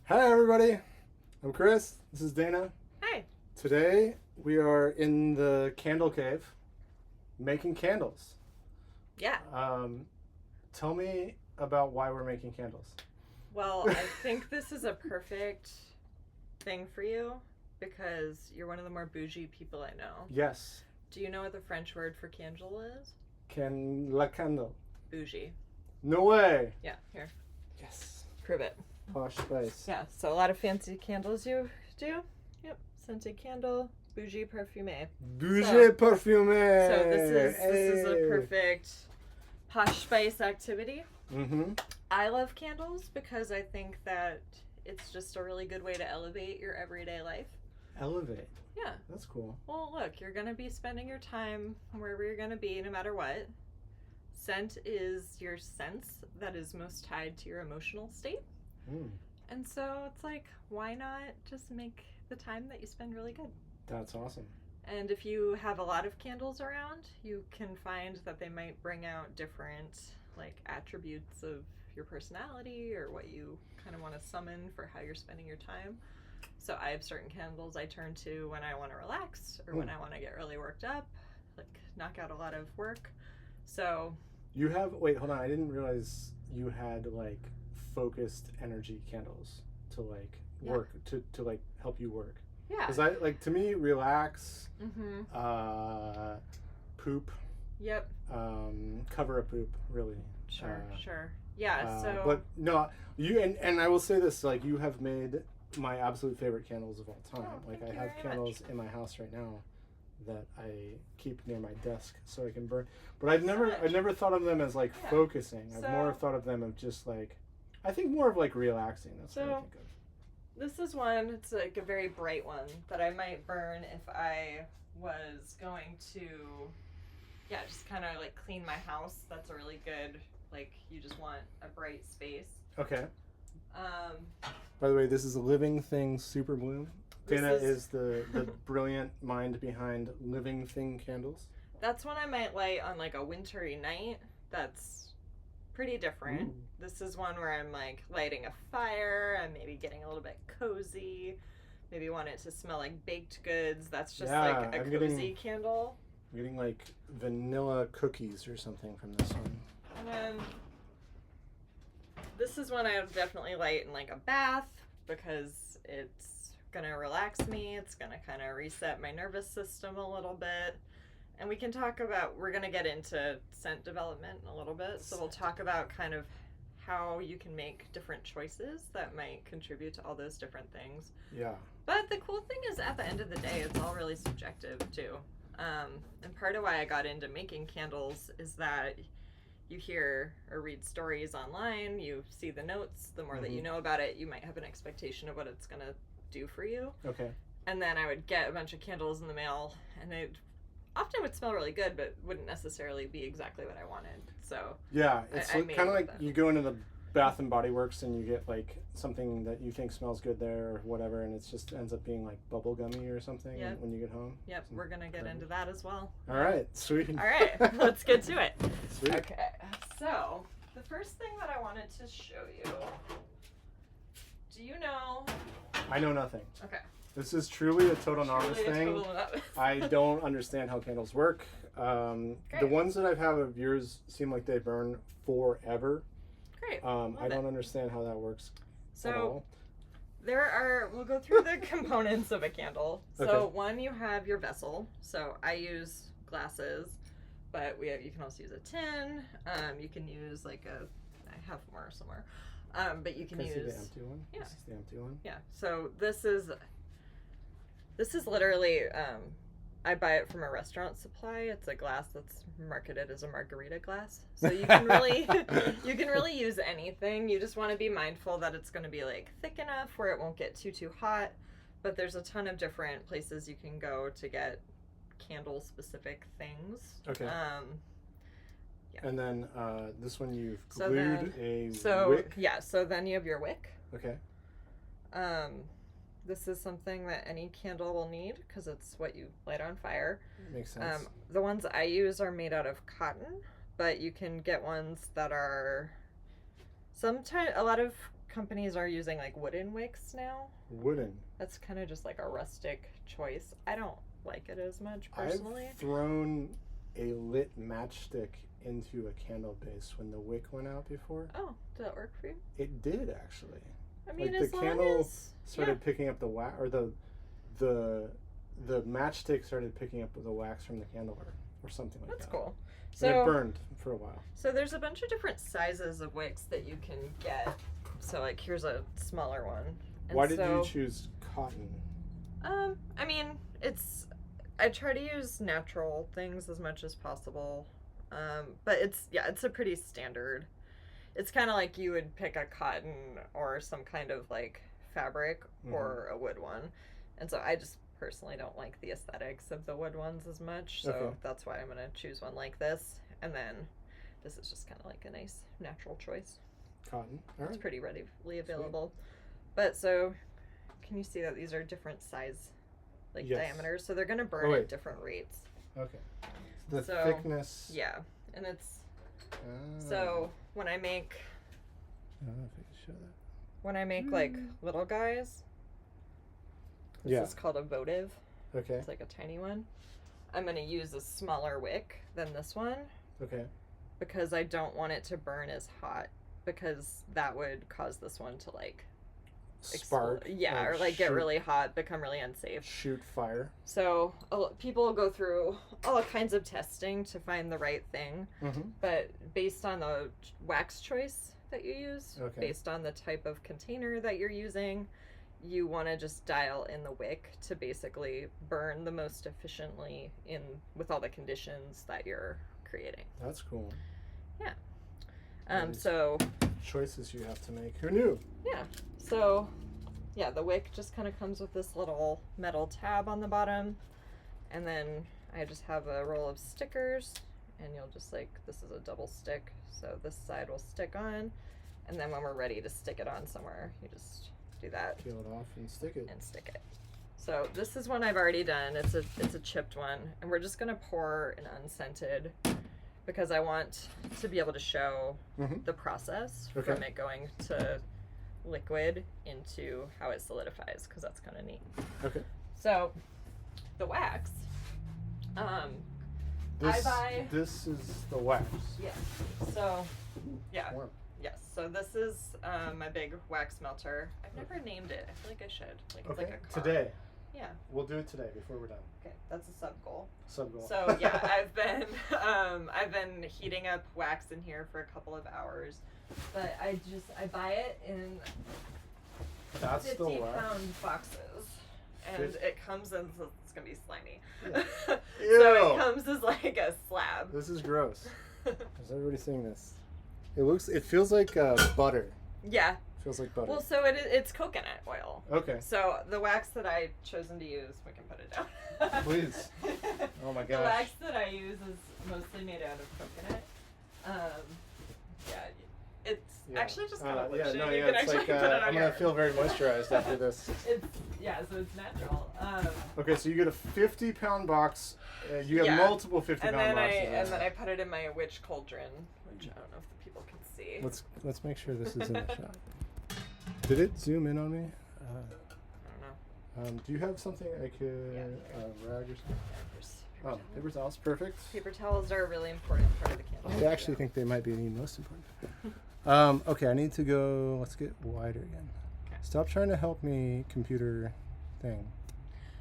Hi, everybody. I'm Chris. This is Dana. Hi. Today we are in the candle cave making candles. Yeah. Um, Tell me about why we're making candles. Well, I think this is a perfect thing for you because you're one of the more bougie people I know. Yes, Do you know what the French word for candle is? la candle. Bougie. No way. Yeah, here. Yes. Prove it. Posh spice. Yeah, so a lot of fancy candles you do. Yep. Scented candle, bougie parfumé. Bougie parfumé. So this is a perfect posh spice activity. Mm-hmm. I love candles because I think that it's just a really good way to elevate your everyday life. Elevate. Yeah. That's cool. Well, look, you're going to be spending your time wherever you're going to be, no matter what. Scent is your sense that is most tied to your emotional state. Mm, And so it's like, why not just make the time that you spend really good? that's awesome. And if you have a lot of candles around, you can find that they might bring out different like attributes of your personality or what you kind of want to summon for how you're spending your time. So I have certain candles I turn to when I want to relax or when I want to get really worked up, like knock out a lot of work. So You have, wait, hold on. I didn't realize you had like focused energy candles to like work, to like help you work. yeah. Because I like, to me, relax, Mm-hmm. poop, Yep. cover a poop, really. Sure. Yeah. So. But no, you, and I will say this, like, you have made my absolute favorite candles of all time. Oh, Like, thank I you have very candles much. in my house right now that I keep near my desk so I can burn. But I've never thought of them as like Yeah. focusing. I've more So- thought of them of just like, I think more of like relaxing. That's what I So- think of. This is one, it's like a very bright one that I might burn if I was going to, yeah, just kind of like clean my house. That's a really good, like, you just want a bright space. Okay. Um, By the way, this is a Living Thing Super Bloom. This Dana is- is the brilliant mind behind Living Thing candles. that's one I might light on like a wintry night. That's pretty different. Ooh. This is one where I'm like lighting a fire and maybe getting a little bit cozy. Maybe want it to smell like baked goods. That's just Yeah, like a I'm cozy getting- candle. I'm getting like vanilla cookies or something from this one. And then this is one I would definitely light in like a bath because it's gonna relax me. It's gonna kind of reset my nervous system a little bit. And we can talk about, we're gonna get into scent development in a little bit. So we'll talk about kind of how you can make different choices that might contribute to all those different things. Yeah. But the cool thing is at the end of the day, it's all really subjective too. And part of why I got into making candles is that you hear or read stories online, you see the notes, the more that you know about it, you might have an expectation of what it's going to do for you. Okay. And then I would get a bunch of candles in the mail, and it often would smell really good, but wouldn't necessarily be exactly what I wanted. So Yeah, it's I kind of like that. you go into the Bath and Body Works and you get like something that you think smells good there or whatever, and it just ends up being like bubble gummy or something Yep. when you get home. Yep, we're going to get garbage. into that as well. All right, sweet. All right, let's get to it. Sweet. Okay, so the first thing that I wanted to show you, do you know? I know nothing. Okay. This is truly a total novice Truly a thing. total novice. I don't understand how candles work. The Great. ones that I've had of yours seem like they burn forever. Great. I don't understand how that works at So all. we'll go through the components of a candle. So Okay. one, you have your vessel. So I use glasses, but you can also use a tin. You can use like I have more somewhere. But you can Can I see use the empty one? Yeah. This is the empty one. Yeah. So this is literally I buy it from a restaurant supply. It's a glass that's marketed as a margarita glass. So you can really you can really use anything. You just want to be mindful that it's going to be like thick enough where it won't get too hot. But there's a ton of different places you can go to get candle specific things. Okay. Yeah. And then this one you've So glued then- a wick. yeah, so then you have your wick. Okay. This is something that any candle will need because it's what you light on fire. Makes sense. The ones I use are made out of cotton, but you can get ones that are sometimes a lot of companies are using like wooden wicks now. Wooden. That's kind of just like a rustic choice. I don't like it as much personally. I've thrown a lit matchstick into a candle base when the wick went out before. Oh, did that work for you? It did actually. I mean, like as the long candle as started picking up the wax, or the matchstick started picking up the wax from the candle or something like that's that. cool. And So it burned for a while. So there's a bunch of different sizes of wicks that you can get. So like here's a smaller one. And Why did you choose cotton? I mean, I try to use natural things as much as possible. But it's a pretty standard. It's kind of like you would pick a cotton or some kind of like fabric or a wood one. And so I just personally don't like the aesthetics of the wood ones as much. So that's why I'm going to choose one like this. And then this is just kind of like a nice natural choice. Cotton. All right. It's pretty readily available. But so can you see that these are different size diameters? So they're going to burn at different rates. Okay. The thickness. Yeah. And it's so when I make I don't know if I can show that. when I make like little guys, this is called a votive. Okay. It's like a tiny one. I'm going to use a smaller wick than this one. Okay. Because I don't want it to burn as hot, because that would cause this one to like spark. Yeah, or like get really hot, become really unsafe. Shoot fire. So people go through all kinds of testing to find the right thing. But based on the wax choice that you use, based on the type of container that you're using, you want to just dial in the wick to basically burn the most efficiently with all the conditions that you're creating. That's cool. Yeah. So choices you have to make. Who knew? Yeah. So yeah, the wick just kind of comes with this little metal tab on the bottom, and then I just have a roll of stickers, and you'll just this is a double stick, so this side will stick on, and then when we're ready to stick it on somewhere, you just do that. Peel it off and stick it. So this is one I've already done. It's a chipped one, and we're just gonna pour an unscented, because I want to be able to show the process from it going to liquid into how it solidifies, because that's kind of neat. Okay. So the wax, this is the wax. Yes. So yeah. Yes. So this is my big wax melter. I've never named it. I feel like I should. It's like a car. Today. Yeah. We'll do it today before we're done. Okay, that's a sub goal. Sub-goal. So yeah, I've been heating up wax in here for a couple of hours, but I buy it in 50-pound boxes, and it comes in. So it's gonna be slimy. Yeah. So it comes as like a slab. This is gross. Is everybody seeing this? It feels like butter. Yeah. Feels like butter. Well, so it's coconut oil. Okay. So the wax that I've chosen to use, we can put it down. Please. Oh my gosh. The wax that I use is mostly made out of coconut. It's actually just kind of lotion. It's like I'm gonna feel very moisturized after this. So it's natural. Okay, so you get a 50-pound box. You have multiple 50-pound boxes. And then I put it in my witch cauldron, which I don't know if the people can see. Let's make sure this is in the shot. Did it zoom in on me? I don't know. Do you have something I could rag or something? Paper towels, perfect. Paper towels are a really important part of the candle. I actually think they might be the most important. Okay, I need to go. Let's get wider again. Okay. Stop trying to help me, computer thing.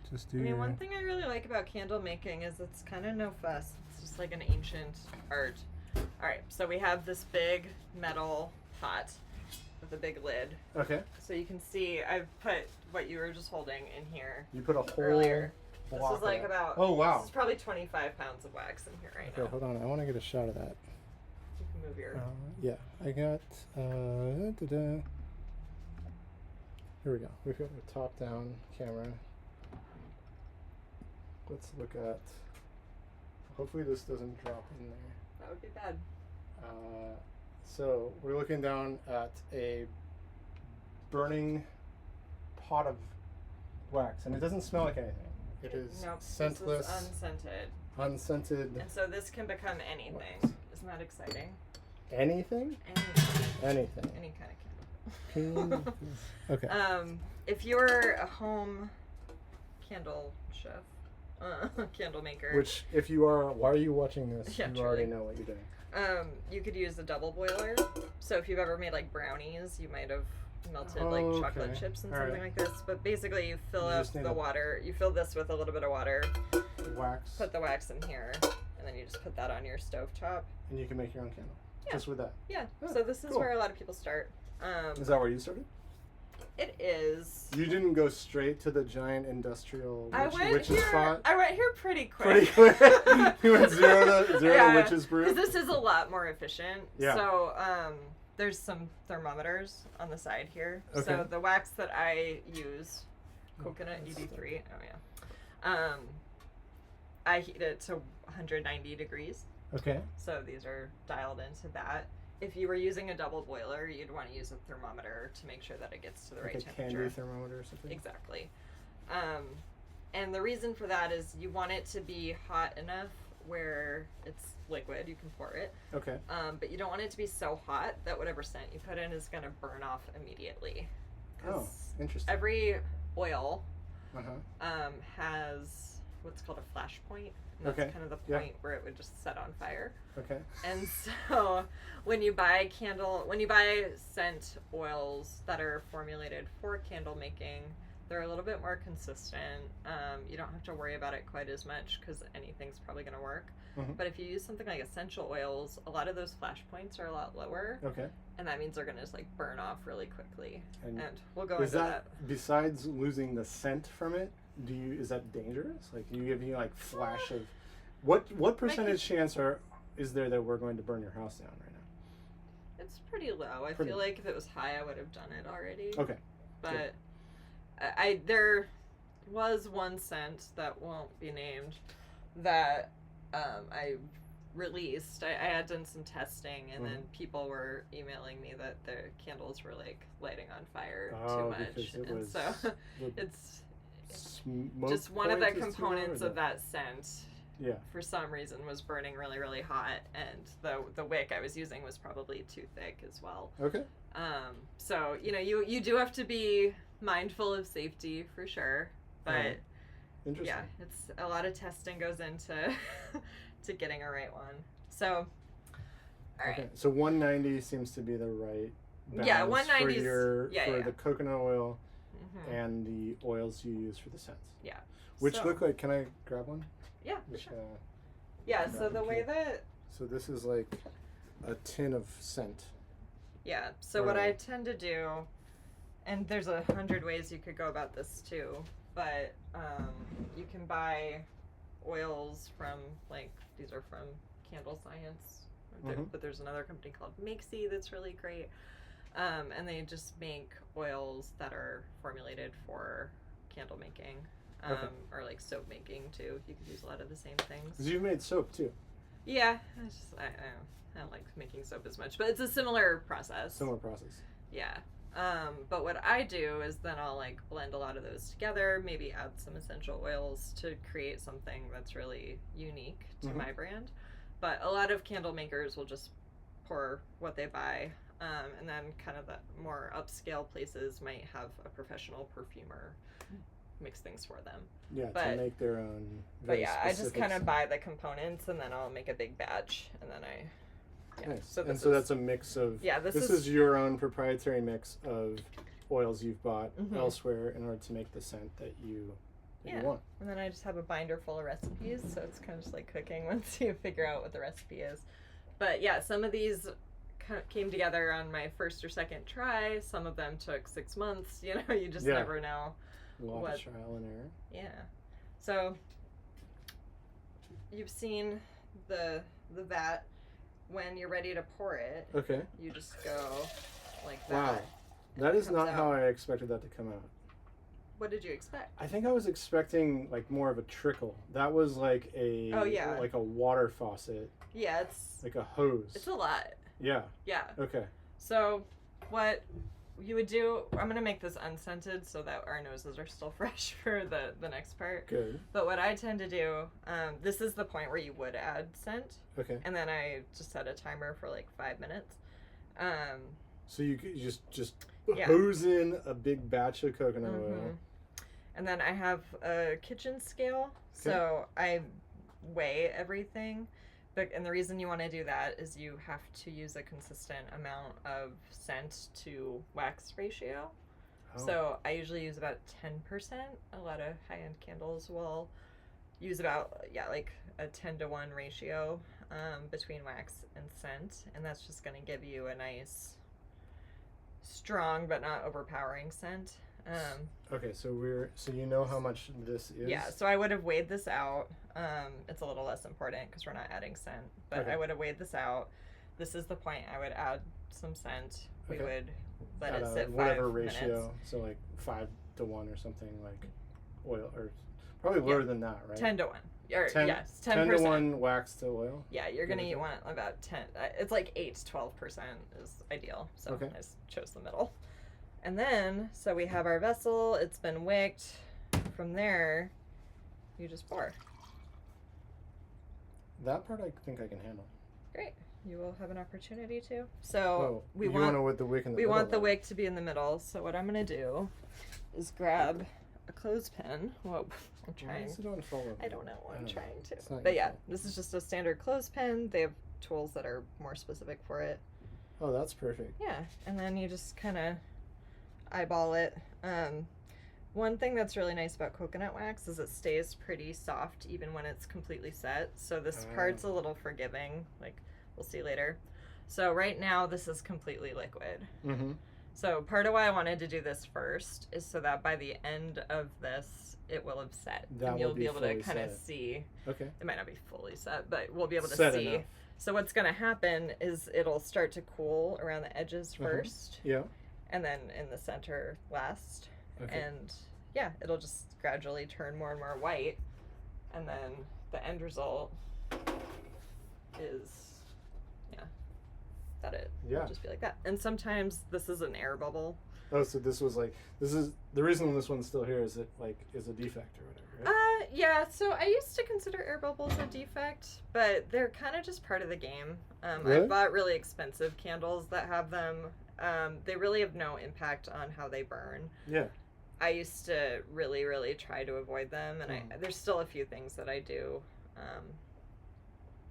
Just do. One thing I really like about candle making is it's kind of no fuss. It's just like an ancient art. All right, so we have this big metal pot with a big lid. Okay. So you can see I've put what you were just holding in here. You put a whole earlier. This is like about. Oh wow. This is probably 25 pounds of wax in here right now. Okay, hold on. I want to get a shot of that. You can move your. Yeah, I got. Here we go. We've got a top-down camera. Let's look at. Hopefully this doesn't drop in there. That would be bad. So we're looking down at a burning pot of wax, and it doesn't smell like anything. It is scentless. This is unscented. Unscented. And so this can become anything. Wax. Isn't that exciting? Anything? Anything. Anything. Any kind of candle. Okay. If you're a home candle chef, candle maker, Which, if you are, why are you watching this? Yeah, You truly. already know what you're doing. you could use a double boiler. So if you've ever made like brownies, you might have melted Oh, like okay. chocolate chips and All something right. like this. But basically, you fill You up just need the a- water. You fill this with a little bit of water. Wax. Put the wax in here, and then you just put that on your stovetop. And you can make your own candle. Yeah. Just with that. Yeah. Oh, So this is cool. where a lot of people start. Is that where you started? It is. You didn't go straight to the giant industrial I went witches here. spot? I went here pretty Pretty quick. quick. You went zero to witches brew? Because this is a lot more efficient. Yeah. So there's some thermometers on the side here. Okay. So the wax that I use, coconut ED3. Oh yeah. I heat it to 190 degrees. Okay. So these are dialed into that. If you were using a double boiler, you'd want to use a thermometer to make sure that it gets to the Like right a temperature. candy thermometer or something? Exactly. And the reason for that is you want it to be hot enough where it's liquid, you can pour it. Okay. But you don't want it to be so hot that whatever scent you put in is going to burn off immediately. Oh, interesting. Every oil Uh-huh. has what's called a flash point. And that's Okay. kind of the Yeah. point where it would just set on fire. Okay. And so when you buy scent oils that are formulated for candle making, they're a little bit more consistent. You don't have to worry about it quite as much because anything's probably going to work. Mhm. But if you use something like essential oils, a lot of those flash points are a lot lower. Okay. And that means they're going to just like burn off really quickly. And we'll go Is into that, besides losing the scent from it, is that dangerous? Like, do you give me like flash of what percentage chance is there that we're going to burn your house down right now? It's pretty low. I Pretty feel like if it was high, I would have done it already. Okay. But there was one scent that won't be named that I released. I had done some testing, and then people were emailing me that their candles were like lighting on fire too much, because it and was so the it's smoke just one of the point is too low, or components the- of that scent. Yeah. For some reason, was burning really, really hot, and the wick I was using was probably too thick as well. Okay. So you do have to be mindful of safety for sure, but Interesting. yeah, it's a lot of testing goes into to getting a right one. So, all right. Okay. So 190 seems to be the right balance Yeah, 190 is- for yeah. the coconut oil Mhm. and the oils you use for the scents. Yeah. Which So- look like, can I grab one? Yeah, for Which, sure. Yeah, so the way that so this is like a tin of scent. Yeah, so what Right. I tend to do, and there's 100 ways you could go about this too, but you can buy oils from, like, these are from Candle Science, but there's another company called Makesy that's really great, and they just make oils that are formulated for candle making, or like soap making too. You could use a lot of the same things. 'Cause you've made soap too. Yeah, I don't like making soap as much, but it's a similar process. Similar process. Yeah. But what I do is then I'll like blend a lot of those together, maybe add some essential oils to create something that's really unique to my brand. But a lot of candle makers will just pour what they buy. And then kind of the more upscale places might have a professional perfumer mix things for them. Yeah, But- to make their own. But very yeah, I just specific kind of scent. buy the components and then I'll make a big batch and then Nice. So and this so is- that's a mix of. Yeah, this This is your own proprietary mix of oils you've bought elsewhere in order to make the scent that you want. And then I just have a binder full of recipes, so it's kind of just like cooking once you figure out what the recipe is. But yeah, some of these came together on my first or second try. Some of them took 6 months. You just never know. A lot of trial and error. Yeah. So you've seen the vat. When you're ready to pour it, Okay. you just go like that. Wow. and That it is comes not out. how I expected that to come out. What did you expect? I think I was expecting like more of a trickle. That was like a like a water faucet, Yeah, it's like a hose. a lot. Yeah. Yeah. Okay. So what you would do, I'm going to make this unscented so that our noses are still fresh for the next part. Good. But what I tend to do, this is the point where you would add scent. Okay. And then I just set a timer for like 5 minutes. So you just Yeah. hose in a big batch of coconut oil. And then I have a kitchen scale, so I weigh everything. And the reason you want to do that is you have to use a consistent amount of scent to wax ratio. Oh. So I usually use about 10%. A lot of high-end candles will use about, like a 10-to-1 ratio between wax and scent. And that's just going to give you a nice, strong but not overpowering scent. Okay, so you know how much this is? Yeah, so I would have weighed this out. It's a little less important because we're not adding scent, but I would have weighed this out. This is the point. I would add some scent. We would let it sit 5 whatever minutes. ratio, so like 5-to-1 or something, like oil, or probably lower than that, right? 10-to-1. Or 10, yes, 10%. 10-to-1 wax to oil. Yeah, you're gonna want about 10. It's like 8 to 12% is ideal. So I just chose the middle. And then, so we have our vessel. It's been wicked. From there, you just pour. That part I think I can handle. Great. You will have an opportunity to. So we want the wick in the middle. We want the wick to be in the middle. So what I'm gonna do is grab a clothespin. Whoa, I'm trying. I don't know what I'm trying to. But yeah, this is just a standard clothespin. They have tools that are more specific for it. Oh, that's perfect. Yeah, and then you just kind of eyeball it. One thing that's really nice about coconut wax is it stays pretty soft even when it's completely set. So this part's a little forgiving, like we'll see later. So right now this is completely liquid. So part of why I wanted to do this first is so that by the end of this it will have set. And you'll be able to kind of see. Okay. It might not be fully set, but we'll be able to set see. Enough. So what's going to happen is it'll start to cool around the edges first. Yeah. And then in the center last. And yeah, it'll just gradually turn more and more white. And then the end result is, it'll just be like that. And sometimes this is an air bubble. Oh, so this is the reason this one's still here is it is a defect or whatever, right? Yeah, so I used to consider air bubbles a defect, but they're kind of just part of the game. Really? I've bought really expensive candles that have them. They really have no impact on how they burn. Yeah. I used to really, really try to avoid them, and there's still a few things that I do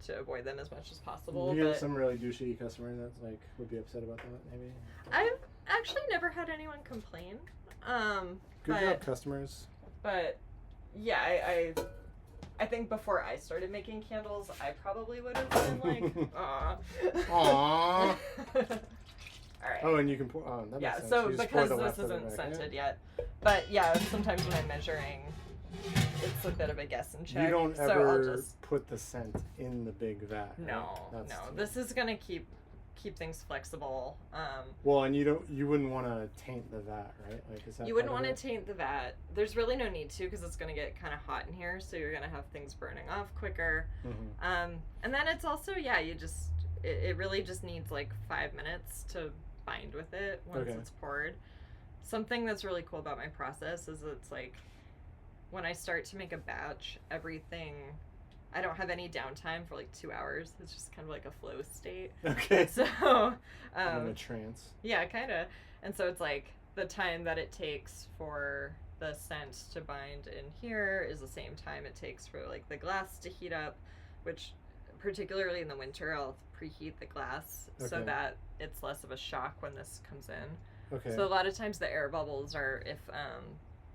to avoid them as much as possible. You get some really douchey customer that would be upset about that, maybe? I've actually never had anyone complain. Good job, customers. But yeah, I think before I started making candles, I probably would have been like, aw. Aww. All right. Oh, and you can pour. Oh, that makes sense. So because this isn't scented yet, but yeah, sometimes when I'm measuring, it's a bit of a guess and check. You don't so ever I'll just put the scent in the big vat. No, right? no. This is gonna keep things flexible. Well, and you wouldn't want to taint the vat, right? Like, is that you wouldn't want to taint the vat. There's really no need to because it's gonna get kind of hot in here, so you're gonna have things burning off quicker. And then it's also it really just needs like 5 minutes to bind with it once it's poured. Something that's really cool about my process is it's like when I start to make a batch, I don't have any downtime for like 2 hours. It's just kind of like a flow state. Okay. So I'm in a trance. Yeah, kind of. And so it's like the time that it takes for the scent to bind in here is the same time it takes for like the glass to heat up, which particularly in the winter I'll preheat the glass so that it's less of a shock when this comes in. Okay. So a lot of times the air bubbles are if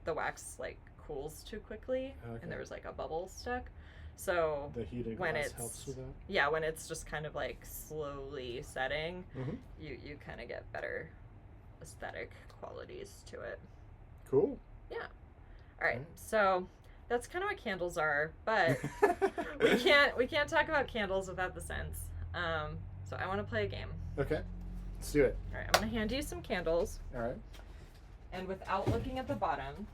the wax like cools too quickly and there was like a bubble stuck. So the heated when glass helps with that? Yeah, when it's just kind of like slowly setting, you kind of get better aesthetic qualities to it. Cool. Yeah. All right. So that's kind of what candles are, but we can't talk about candles without the scents. So I want to play a game. Okay. Let's do it. All right. I'm going to hand you some candles. All right. And without looking at the bottom,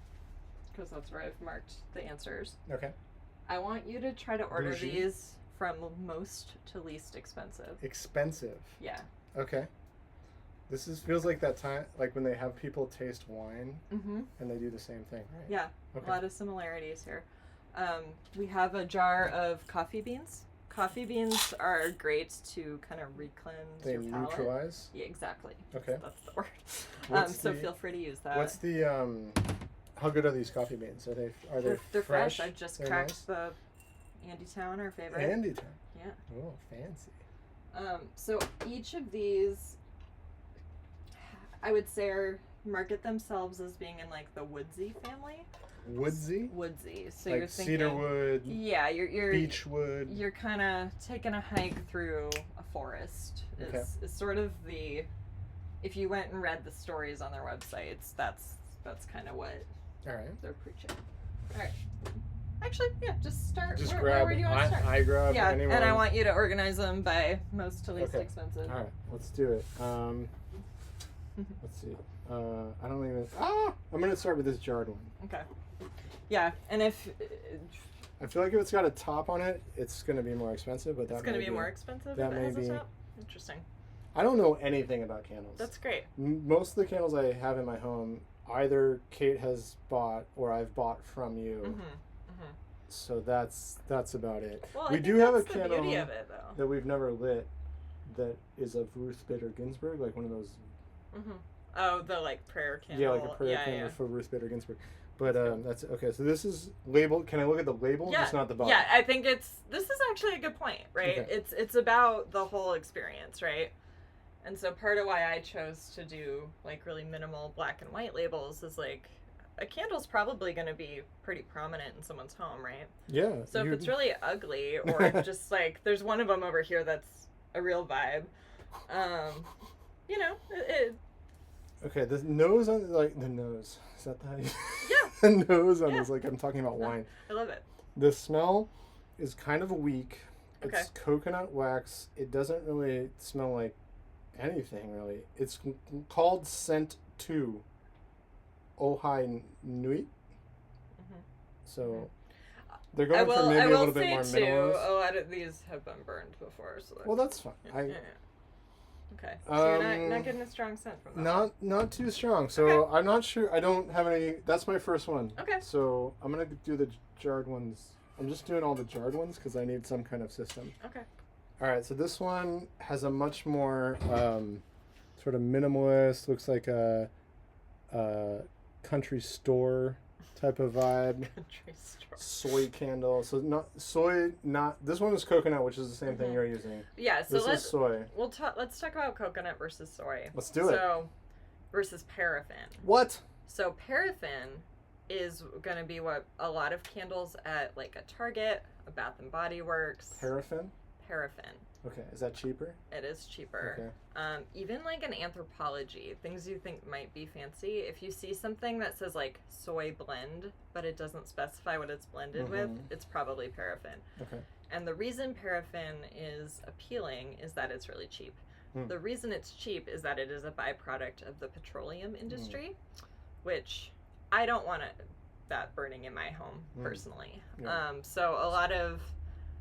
because that's where I've marked the answers. Okay. I want you to try to order these from most to least expensive. Expensive? Yeah. Okay. This feels like that time, like when they have people taste wine and they do the same thing, right? Yeah. Okay. A lot of similarities here. We have a jar of coffee beans. Coffee beans are great to kind of re-cleanse They your palate. neutralize? Yeah, exactly. Okay. That's the word. What's So the- feel free to use that. What's the how good are these coffee beans? Are they They're fresh. I They're just cracked nice? the Andy Town, our favorite. Andy Town. Yeah. Oh, fancy. So each of these, I would say, market themselves as being in like the woodsy family. Woodsy? Woodsy. So Like you're thinking cedarwood, Yeah, you're beechwood. You're kind of taking a hike through a forest. Is sort of the, if you went and read the stories on their websites, that's kind of what All right. they're preaching. All right. Actually, yeah, just start. Just where grab. do you want to start? I grab Yeah, anyone. and I want you to organize them by most to least Okay. expensive. All right, let's do it. Let's see. I don't even. I'm gonna start with this jarred one. Okay. Yeah, and if I feel like if it's got a top on it, it's gonna be more expensive. But that it's going to may be more expensive that if it may has be- a top. Interesting. I don't know anything about candles. That's great. Most of the candles I have in my home, either Kate has bought or I've bought from you. Mm-hmm. So that's about it. Well, We I do think have a that's the candle beauty of it, though. that we've never lit that is of Ruth Bader Ginsburg, like one of those. Mm-hmm. Oh, the like prayer candle. Yeah, like a prayer candle for Ruth Bader Ginsburg. But that's okay. So this is labeled. Can I look at the label? Yeah, Just not the bottom. yeah. I think this is actually a good point, right? Okay. It's about the whole experience, right? And so part of why I chose to do like really minimal black and white labels is like a candle's probably going to be pretty prominent in someone's home, right? Yeah. So if it's really ugly or if just like there's one of them over here that's a real vibe, you know, Okay, the nose on like the nose. Is that how you? Yeah. The nose on Yeah. is like I'm talking about wine. I love it. The smell is kind of weak. It's Okay. coconut wax. It doesn't really smell like anything really. It's called Scent 2 Ojai Nui. So they're going for maybe a little bit more minimalist. A lot of these have been burned before, so Well, that's fine. yeah. Okay, so you're not getting a strong scent from that. Not too strong. So Okay. I'm not sure. I don't have any. That's my first one. Okay. So I'm gonna do the jarred ones. I'm just doing all the jarred ones because I need some kind of system. Okay. All right. So this one has a much more sort of minimalist. Looks like a country store type of vibe. Country store. Soy candle. So not soy. Not this one is coconut, which is the same thing Mhm. you're using. Yeah. So This is soy. let's talk about coconut versus soy. Let's do it. So versus paraffin. What? So paraffin is going to be what a lot of candles at like a Target, a Bath and Body Works. Paraffin. Paraffin. Okay. Is that cheaper? It is cheaper. Okay. Even like an Anthropology, things you think might be fancy, if you see something that says like soy blend, but it doesn't specify what it's blended with, it's probably paraffin. Okay. And the reason paraffin is appealing is that it's really cheap. Hmm. The reason it's cheap is that it is a byproduct of the petroleum industry, which I don't want that burning in my home personally. Yeah. So a lot of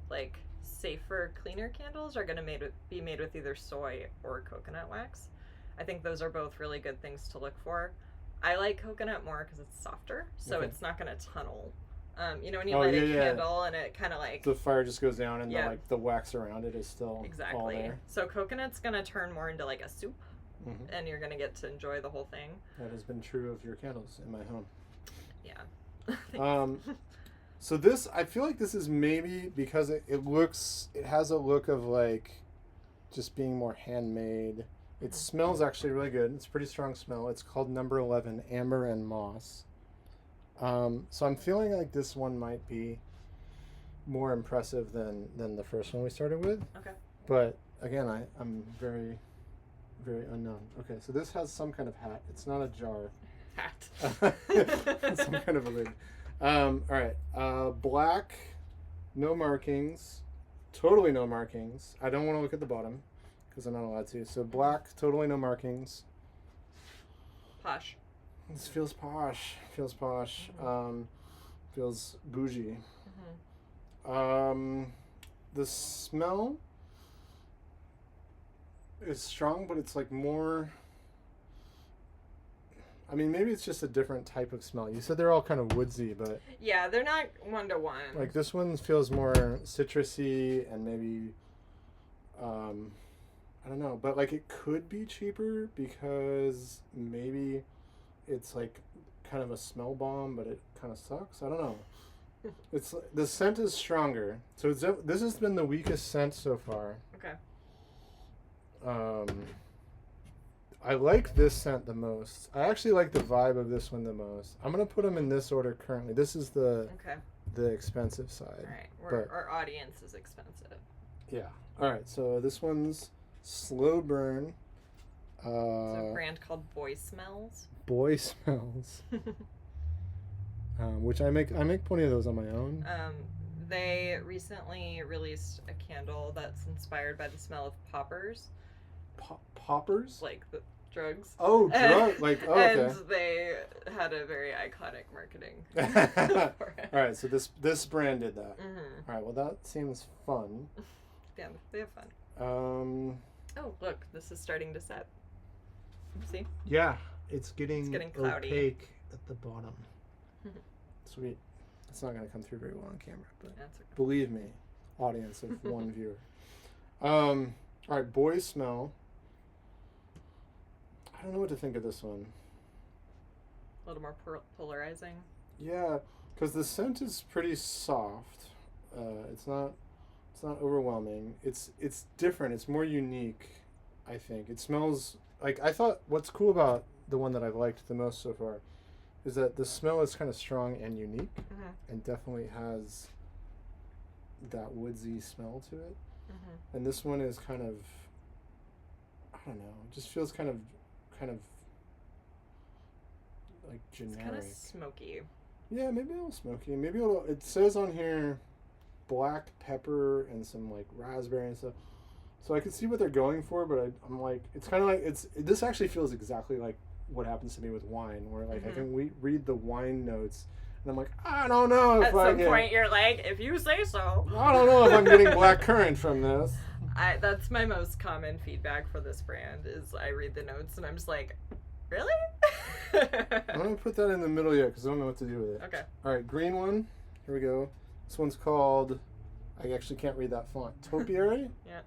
like safer, cleaner candles are going to be made with either soy or coconut wax. I think those are both really good things to look for. I like coconut more because it's softer, so Okay. it's not going to tunnel. You know when you Oh, light yeah, a yeah. candle and it kind of like The fire just goes down and Yeah. the wax around it is still all exactly. there. So So coconut's going to turn more into like a soup, Mhm. and you're going to get to enjoy the whole thing. that has been true of your candles in my home. Yeah. So this, I feel like this is maybe because it has a look of like just being more handmade. It smells actually really good. It's a pretty strong smell. It's called Number 11 Amber and Moss. So I'm feeling like this one might be more impressive than the first one we started with. Okay. But again, I'm very, very unknown. Okay, so this has some kind of hat. It's not a jar. Hat. Some kind of a lid. All right. Black, no markings. Totally no markings. I don't want to look at the bottom because I'm not allowed to. So black, totally no markings. Posh. This feels posh. Feels posh. Feels bougie. The smell is strong, but it's like more. I mean, maybe it's just a different type of smell. You said they're all kind of woodsy, but Yeah, they're not 1-to-1. like this one feels more citrusy and maybe, I don't know, but like it could be cheaper because maybe it's like kind of a smell bomb, but it kind of sucks. I don't know. It's the scent is stronger, so this has been the weakest scent so far. Okay. I like this scent the most. I actually like the vibe of this one the most. I'm gonna put them in this order currently. This is the expensive side. All right, our audience is expensive. Yeah. All right. So this one's slow burn. It's a brand called Boy Smells. Boy Smells. Which I make plenty of those on my own. They recently released a candle that's inspired by the smell of poppers. Poppers? Like the drugs. Oh, drugs. Okay. And they had a very iconic marketing for it. All right, so this brand did that. Mm-hmm. All right, well that seems fun. Yeah, they have fun. Oh, look, this is starting to set. See? Yeah, it's getting cloudy. opaque at the bottom. Sweet. It's not going to come through very well on camera, but okay. Believe me, audience of one viewer. All right, Boy Smell. I don't know what to think of this one. A little more polarizing. Yeah, because the scent is pretty soft. It's not overwhelming. It's different. It's more unique, I think. It smells like, I thought what's cool about the one that I've liked the most so far is that the smell is kind of strong and unique, and definitely has that woodsy smell to it. And this one is kind of, I don't know, it just feels kind of like generic. It's kind of smoky. Yeah, maybe a little smoky. Maybe a little. It says on here black pepper and some like raspberry and stuff. So I could see what they're going for, but I'm like, it's kind of like this actually feels exactly like what happens to me with wine, where like I can read the wine notes, and I'm like, I don't know if at some point you're like, if you say so. I don't know if I'm getting blackcurrant from this. That's my most common feedback for this brand is I read the notes and I'm just like, really? I'm gonna put that in the middle yet because I don't know what to do with it. Okay. All right, green one. Here we go. This one's called. I actually can't read that font. Topiary. Yeah.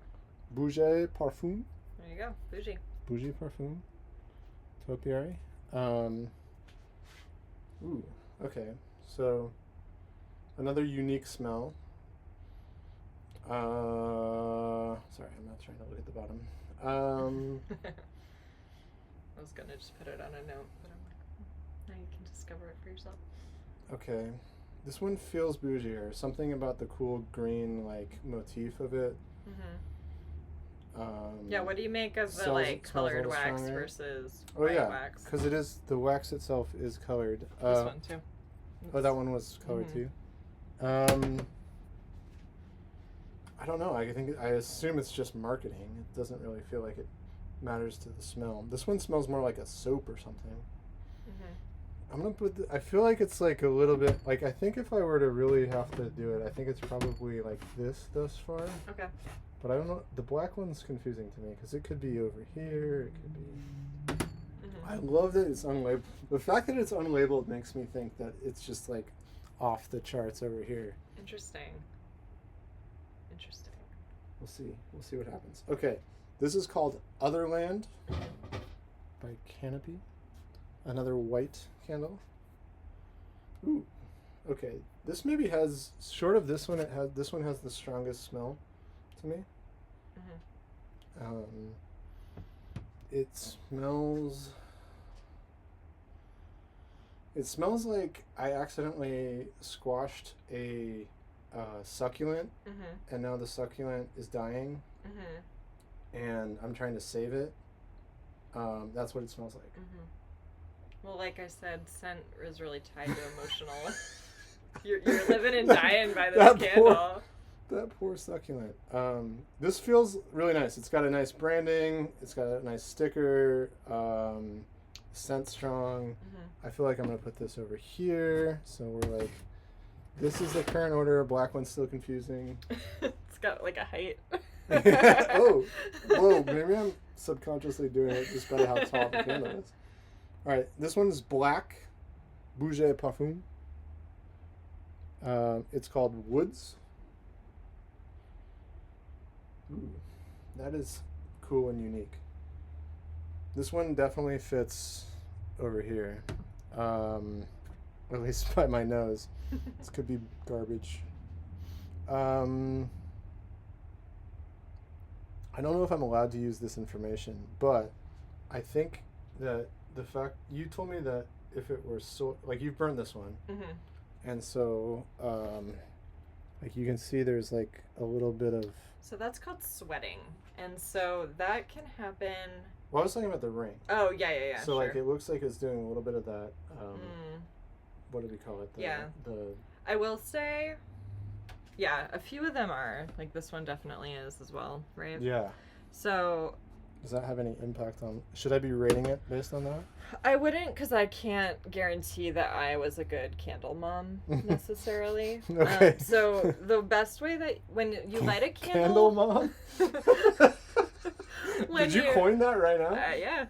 Bougie Parfum. There you go. Bougie. Bougie Parfum. Topiary. Ooh. Okay. So, another unique smell. Sorry, I'm not trying to look at the bottom. I was gonna just put it on a note, but I'm like, now you can discover it for yourself. Okay. This one feels bougier. Something about the cool green like motif of it. Yeah, what do you make of the like colored wax versus white wax? Because it is, the wax itself is colored. This one too. Oh, that one was colored too. I don't know. I assume it's just marketing. It doesn't really feel like it matters to the smell. This one smells more like a soap or something. I'm gonna put. I feel like it's like a little bit like, I think if I were to really have to do it, I think it's probably like this thus far. Okay. But I don't know. The black one's confusing to me because it could be over here. It could be. I love that it's unlabeled. The fact that it's unlabeled makes me think that it's just like off the charts over here. Interesting. We'll see. We'll see what happens. Okay, this is called Otherland by Canopy. Another white candle. Ooh. Okay, this maybe has, short of this one, this one has the strongest smell to me. It smells like I accidentally squashed a succulent, and now the succulent is dying, and I'm trying to save it. That's what it smells like. Well, like I said, scent is really tied to emotional. You're living and dying by this candle. That poor succulent. This feels really nice. It's got a nice branding. It's got a nice sticker. Scent strong. I feel like I'm gonna put this over here. So we're like, this is the current order. Black one's still confusing. It's got like a height. Oh, whoa! Maybe I'm subconsciously doing it just by how tall the candle is. All right, this one's black, Bouger Parfum. It's called Woods. Ooh, that is cool and unique. This one definitely fits over here, at least by my nose. This could be garbage. I don't know if I'm allowed to use this information, but I think that the fact you told me that if it were so, like, you've burned this one, and so like you can see there's like a little bit of. So that's called sweating, and so that can happen. Well, I was talking about the ring. Oh yeah. So sure. like it looks like it's doing a little bit of that. What do we call it? I will say, yeah, a few of them are. Like this one definitely is as well, right? Yeah. So. Does that have any impact on? Should I be rating it based on that? I wouldn't, because I can't guarantee that I was a good candle mom necessarily. Okay. So the best way that when you light a candle. Candle mom. Did you coin that right now? Yeah.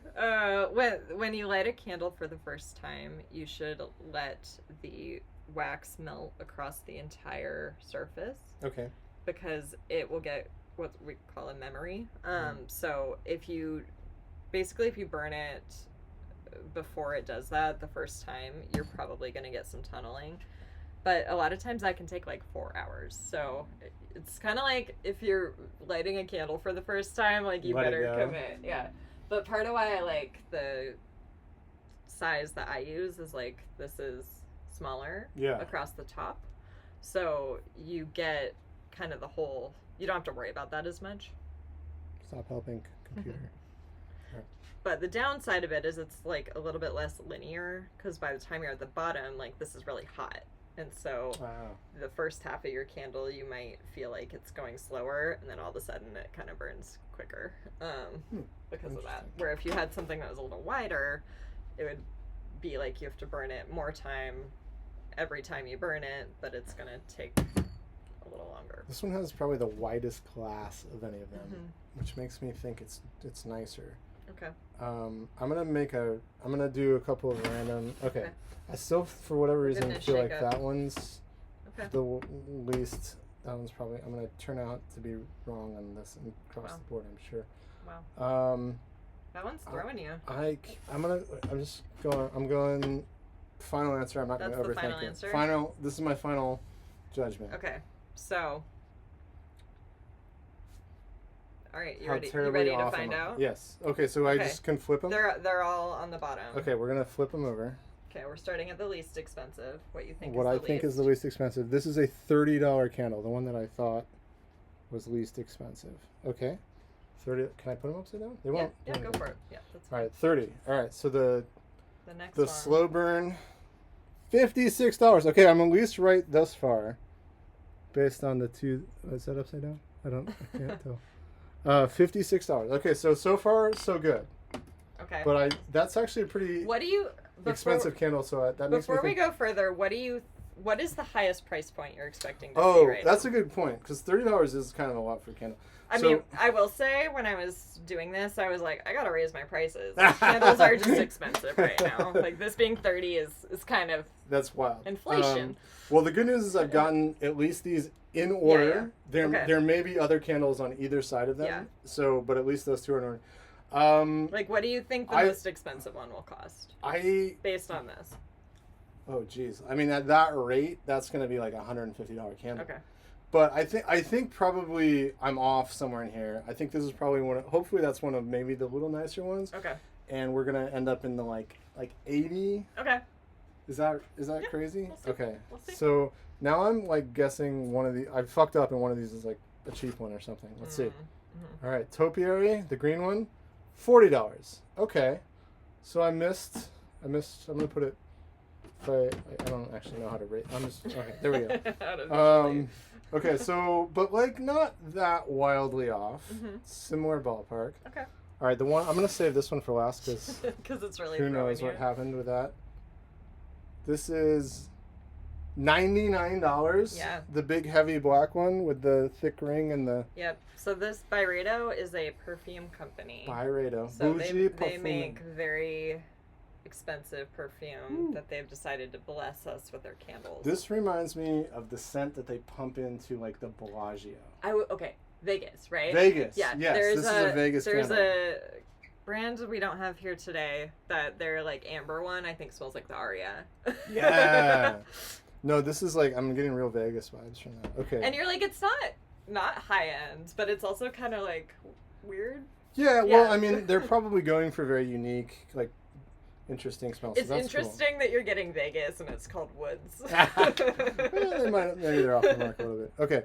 When you light a candle for the first time, you should let the wax melt across the entire surface. Okay. Because it will get what we call a memory. So if you burn it before it does that the first time, you're probably going to get some tunneling. But a lot of times that can take like 4 hours. So it's kind of like if you're lighting a candle for the first time, like you better commit. Yeah. But part of why I like the size that I use is like this is smaller across the top. So you get kind of the whole, you don't have to worry about that as much. Stop helping computer. Right. But the downside of it is it's like a little bit less linear because by the time you're at the bottom, like this is really hot. And so the first half of your candle, you might feel like it's going slower, and then all of a sudden it kind of burns quicker because of that. Where if you had something that was a little wider, it would be like you have to burn it more time every time you burn it, but it's going to take a little longer. This one has probably the widest glass of any of them, which makes me think it's nicer. Okay. I'm gonna do a couple of random. Okay. I still, for whatever reason, feel like that one's the least. That one's probably. I'm gonna turn out to be wrong on this and across the board. I'm sure. Wow. That one's throwing you. I'm going. Final answer. I'm not going to overthink final it. answer? This is my final judgment. Okay. So. All right, you ready to find out? Yes. Okay, so I just can flip them? They're all on the bottom. Okay, we're going to flip them over. Okay, we're starting at the least expensive. What you think what I think is the least expensive. This is a $30 candle, the one that I thought was least expensive. Okay. 30. Can I put them upside down? They won't. Yeah, go for it. Yeah, that's fine. All right, 30. All right, so the next one. slow burn, $56. Okay, I'm at least right thus far based on the two. Is that upside down? I can't tell. $56. Okay, so far so good. Okay. But that's actually a pretty expensive candle. So that makes me think. Before we go further, what is the highest price point you're expecting to see right that's now? a good point because $30 is kind of a lot for a candle. I mean, I will say when I was doing this, I was like, I gotta raise my prices. Candles are just expensive right now. Like this being $30 is kind of that's wild inflation. Well, the good news is I've gotten at least these in order. There may be other candles on either side of them. Yeah. So, but at least those two are in order. Like, what do you think the most expensive one will cost? Based on this. Oh, geez. I mean, at that rate, that's going to be like a $150 candle. Okay. But I think probably I'm off somewhere in here. I think this is probably hopefully that's one of maybe the little nicer ones. Okay. And we're going to end up in the like 80. Okay. Is that crazy? We'll see. Okay. We'll see. So now I'm like guessing one of the I fucked up and one of these is like a cheap one or something. Let's see. All right, topiary, the green one, $40. Okay. So I missed. I'm gonna put it. I don't actually know how to rate. Okay. There we go. Okay. So, but like not that wildly off. Similar ballpark. Okay. All right. The one I'm gonna save this one for last because it's really who knows what happened with that. This is $99. Yeah. The big heavy black one with the thick ring and the. Yep. So this Byredo is a perfume company. Byredo. So they make very expensive perfume that they've decided to bless us with their candles. This reminds me of the scent that they pump into like the Bellagio. Okay, Vegas, right? Vegas. Yeah. Yes, this is a Vegas There's candle. a brand we don't have here today that their like amber one I think smells like the Aria. Yeah. No, this is like, I'm getting real Vegas vibes from that. Okay. And you're like, it's not high end, but it's also kind of like weird. Yeah, well, Yeah. I mean, they're probably going for very unique, like, interesting smells. It's so that's interesting that you're getting Vegas and it's called Woods. Maybe they're off the mark a little bit. Okay.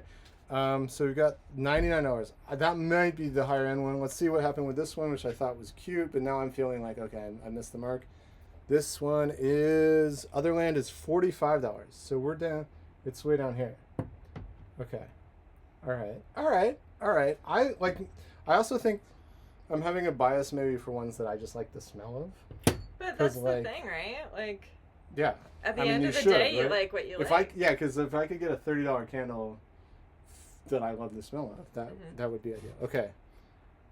So we've got $99. That might be the higher end one. Let's see what happened with this one, which I thought was cute, but now I'm feeling like, okay, I missed the mark. This one is, Otherland is $45. So we're down, it's way down here. Okay. All right. I also think I'm having a bias maybe for ones that I just like the smell of. But that's the like- thing, right? Like, Yeah. at the I mean, end you of the should, day, you right? like what you If like. because if I could get a $30 candle that I love the smell of, that would be ideal. Okay.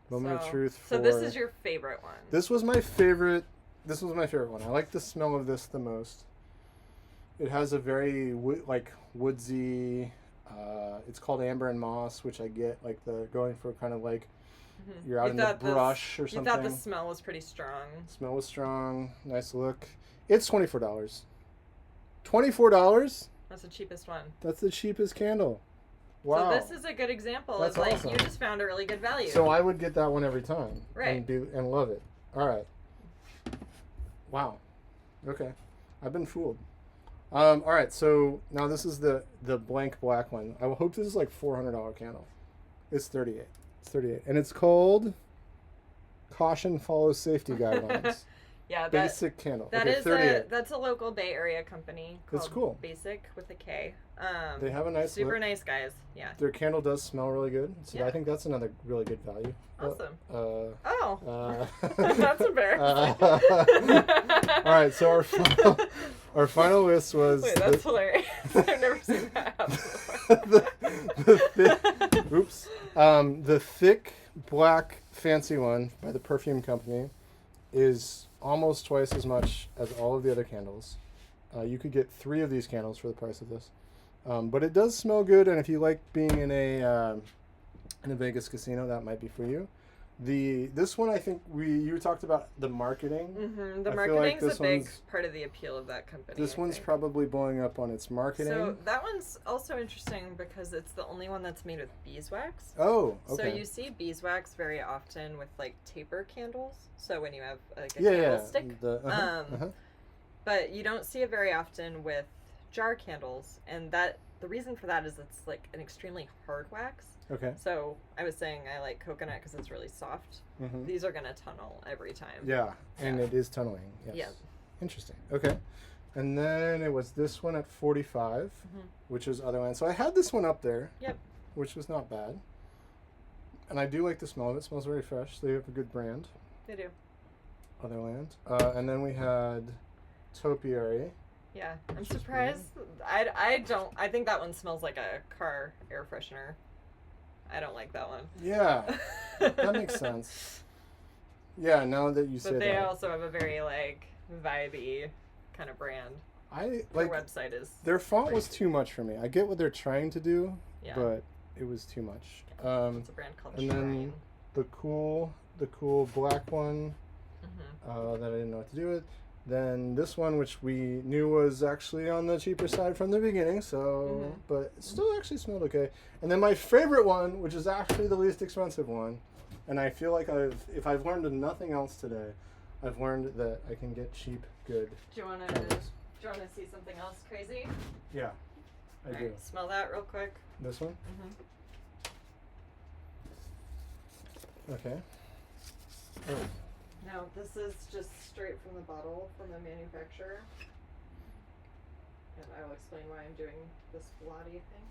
Moment of truth for. So this is your favorite one. This was my favorite. This was my favorite one. I like the smell of this the most. It has a very woodsy. It's called amber and moss, which I get like the going for kind of like you're out in the brush or something. You thought the smell was pretty strong. Smell was strong. Nice look. It's $24. $24? That's the cheapest one. That's the cheapest candle. Wow. So this is a good example That's of like awesome. you just found a really good value. So I would get that one every time. Right. And love it. All right. Wow. Okay. I've been fooled. All right. So now this is the blank black one. I hope this is like $400 candle. It's 38. It's 38. And it's called Caution Follows Safety Guidelines. Yeah, Basic candle. That okay, is 38. that's a local Bay Area company called That's cool. Basic with a K. They have a nice super look. nice guys. Yeah. Their candle does smell really good. So Yeah. I think that's another really good value. Awesome. Oh. That's embarrassing. All right, so our final list was Wait, that's hilarious. I've never seen that happen before. the thick black fancy one by the perfume company is almost twice as much as all of the other candles. You could get 3 of these candles for the price of this, but it does smell good. And if you like being in a Vegas casino, that might be for you. This one, I think you talked about the marketing. Mm-hmm. The I feel like marketing's this a big one's- part of the appeal of that company. This I one's think. probably blowing up on its marketing. So that one's also interesting because it's the only one that's made with beeswax. Oh, okay. So you see beeswax very often with like taper candles. So when you have like a yeah, candlestick. The, But you don't see it very often with jar candles, and the reason for that is it's like an extremely hard wax. Okay. So I was saying I like coconut because it's really soft. Mm-hmm. These are gonna tunnel every time. Yeah, and Yeah. it is tunneling. Yes. Yeah. Interesting. Okay. And then it was this one at 45, which was Otherland. So I had this one up there. Yep. Which was not bad. And I do like the smell of it. It smells very fresh. They have a good brand, They do. Otherland. And then we had Topiary. Yeah, I'm Which is surprised. I think that one smells like a car air freshener. I don't like that one. Yeah, that makes sense. Yeah, now that you say But they that. also have a very like vibey kind of brand. I Their like website is their font great. was too much for me. I get what they're trying to do, Yeah. but it was too much. It's a brand called and Shrine. then the cool black one Mm-hmm. that I didn't know what to do with. Then this one, which we knew was actually on the cheaper side from the beginning, so but it still actually smelled okay. And then my favorite one, which is actually the least expensive one, and I feel like if I've learned nothing else today, I've learned that I can get cheap good. Do you wanna see something else crazy? Yeah, I do. Alright, smell that real quick. This one? Okay. Oh. No, this is just straight from the bottle from the manufacturer. And I will explain why I'm doing this blotty thing.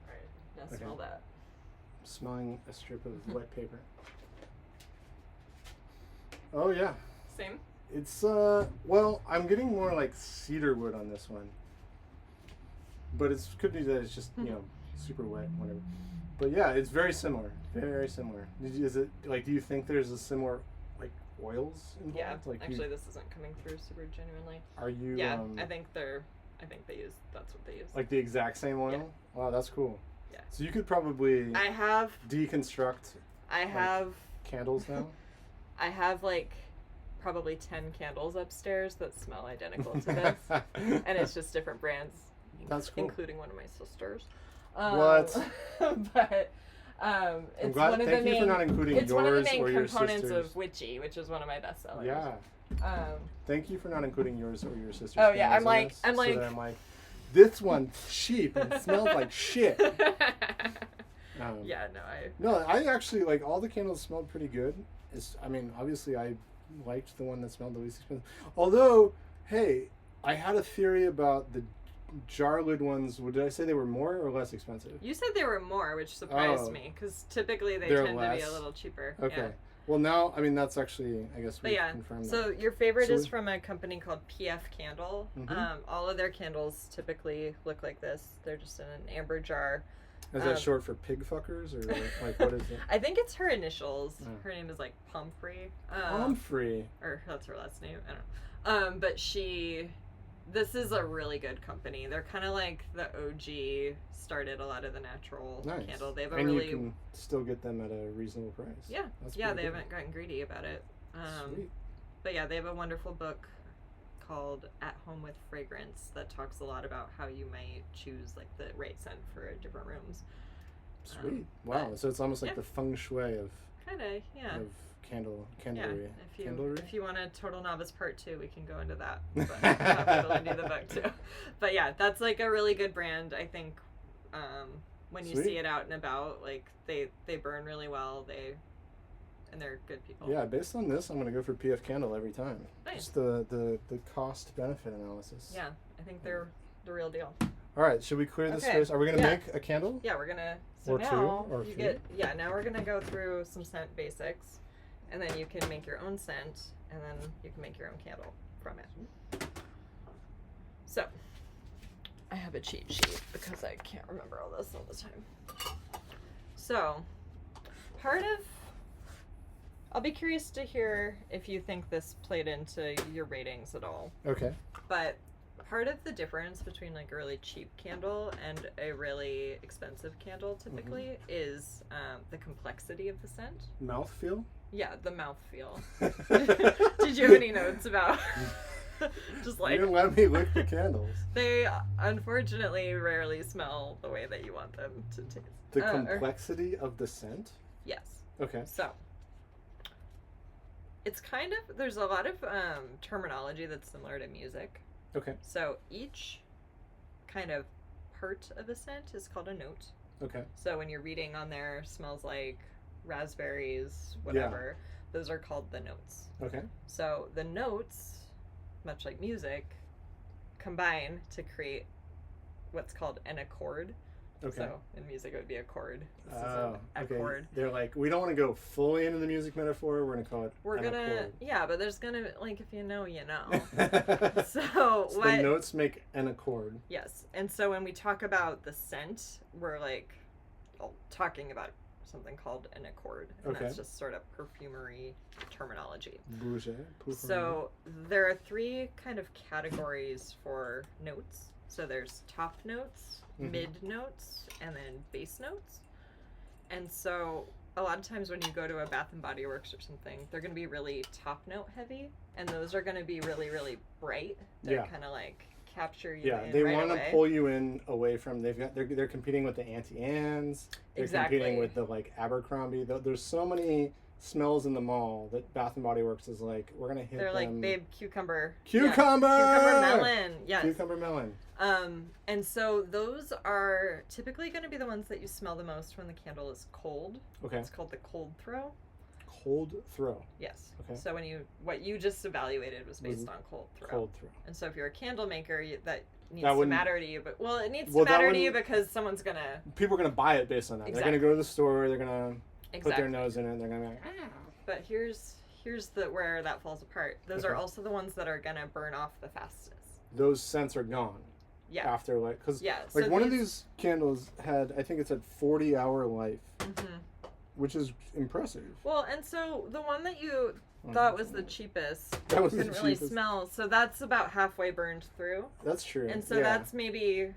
Alright, now Okay. smell that. I'm smelling a strip of wet paper. Oh yeah. Same? It's well, I'm getting more like cedar wood on this one. But it could be that it's just, super wet, whatever. But yeah, it's very similar. Very similar. Is it like, do you think there's a similar like oils involved? Yeah, Like actually, this isn't coming through super genuinely. are you? Yeah, I think they use. That's what they use. Like the exact same oil. Yeah. Wow, that's cool. Yeah. So you could probably I have. deconstruct I have. candles now. I have like probably 10 candles upstairs that smell identical to this, and it's just different brands. That's cool. Including one of my sisters. What? But it's one of the thank you for main. not including It's one of the yours or main your components sister's. of Witchy, which is one of my best sellers. Yeah. Um, Thank you for not including yours or your sister's. Oh, yeah, candles in this, I'm so like- that I'm like, this one's cheap and smells like shit. yeah, no, No, I actually like all the candles smelled pretty good. I mean, obviously, I liked the one that smelled the least expensive. Although, hey, I had a theory about the jar lid ones. Did I say they were more or less expensive? You said they were more, which surprised Oh. me, because typically they They're tend to be less? a little cheaper. Okay. Yeah. Well, now, I mean, that's actually, I guess But we yeah, confirmed so that. your favorite So is we- from a company called PF Candle. Mhm. All of their candles typically look like this. They're just in an amber jar. Is that short for pig fuckers or like what is it? I think it's her initials. Oh. Her name is like Pumphrey. Humphrey. Or that's her last name. I don't know. But this is a really good company. They're kind of like the OG, started a lot of the natural Nice. candle. They have a And really you can still get them at a reasonable price. yeah, That's yeah. pretty They good. haven't gotten greedy about it. Sweet. But yeah, they have a wonderful book called At Home with Fragrance that talks a lot about how you might choose like the right scent for different rooms. Sweet. Wow. but- So it's almost like yeah. the feng shui of Kind of, yeah. candlery. Yeah, Candlery? if you want a total novice part 2, we can go into that. But I'm happy to lend you the book too. But yeah, that's like a really good brand. I think when you Sweet. see it out and about, like they burn really well. And they're good people. Yeah, based on this, I'm gonna go for PF Candle every time. Nice. Just the cost benefit analysis. Yeah, I think they're the real deal. All right, should we clear this Okay, space? Are we gonna yeah. make a candle? Yeah, we're gonna. So Or two, now or you three? now we're gonna go through some scent basics, and then you can make your own scent, and then you can make your own candle from it. So, I have a cheat sheet because I can't remember all this all the time. So, I'll be curious to hear if you think this played into your ratings at all. Okay. But part of the difference between like a really cheap candle and a really expensive candle typically is the complexity of the scent. Mouthfeel? Yeah, the mouthfeel. Did you have any notes about just You like didn't let me lick the candles. they unfortunately rarely smell the way that you want them to taste. The Or- complexity of the scent? yes. Okay. So it's kind of there's a lot of terminology that's similar to music. Okay. So each kind of part of a scent is called a note. Okay. So when you're reading on there, smells like raspberries, whatever, those are called the notes. Okay. So the notes, much like music, combine to create what's called an accord. Okay. So in music it would be a chord. This is Oh, an okay. accord. They're like, we don't want to go fully into the music metaphor. We're gonna call it. We're an gonna, accord. yeah, but there's gonna, like, if you know, you know. So So the what? notes make an accord. Yes, and so when we talk about the scent, we're like talking about something called an accord, and Okay. that's just sort of perfumery terminology. Bouger. So there are 3 kind of categories for notes. So there's top notes, Mhm. mid notes, and then base notes. And so a lot of times when you go to a Bath and Body Works or something, they're going to be really top note heavy, and those are going to be really, really bright. They're Yeah. kind of like capture you Yeah, in they right want to away. pull you in away from. They're competing with the Auntie Anne's. They're Exactly. competing with the like Abercrombie. There's so many smells in the mall that Bath and Body Works is like, we're gonna hit They're like, them. babe, cucumber. Cucumber! Yeah. Cucumber melon. Yes. Cucumber melon. And so those are typically going to be the ones that you smell the most when the candle is cold. Okay. It's called the cold throw. Cold throw. Yes. Okay. So what you just evaluated was based on cold throw. Cold throw. And so if you're a candle maker, that needs That to wouldn't- matter to you. But well, it needs Well, to that matter to you wouldn't- because someone's gonna People are gonna buy it based on that. They're gonna go to the store. They're gonna put their nose in it. And they're gonna be like, ah. But here's where that falls apart. Those are Okay. also the ones that are gonna burn off the fastest. Those scents are gone. Yeah. After like, because Yeah. like so one of these candles had, I think it's at 40-hour life, Mhm. which is impressive. Well, and so the one that you thought was the cheapest. That was the couldn't really cheapest. smell. So that's about halfway burned through. That's true. And so yeah. that's maybe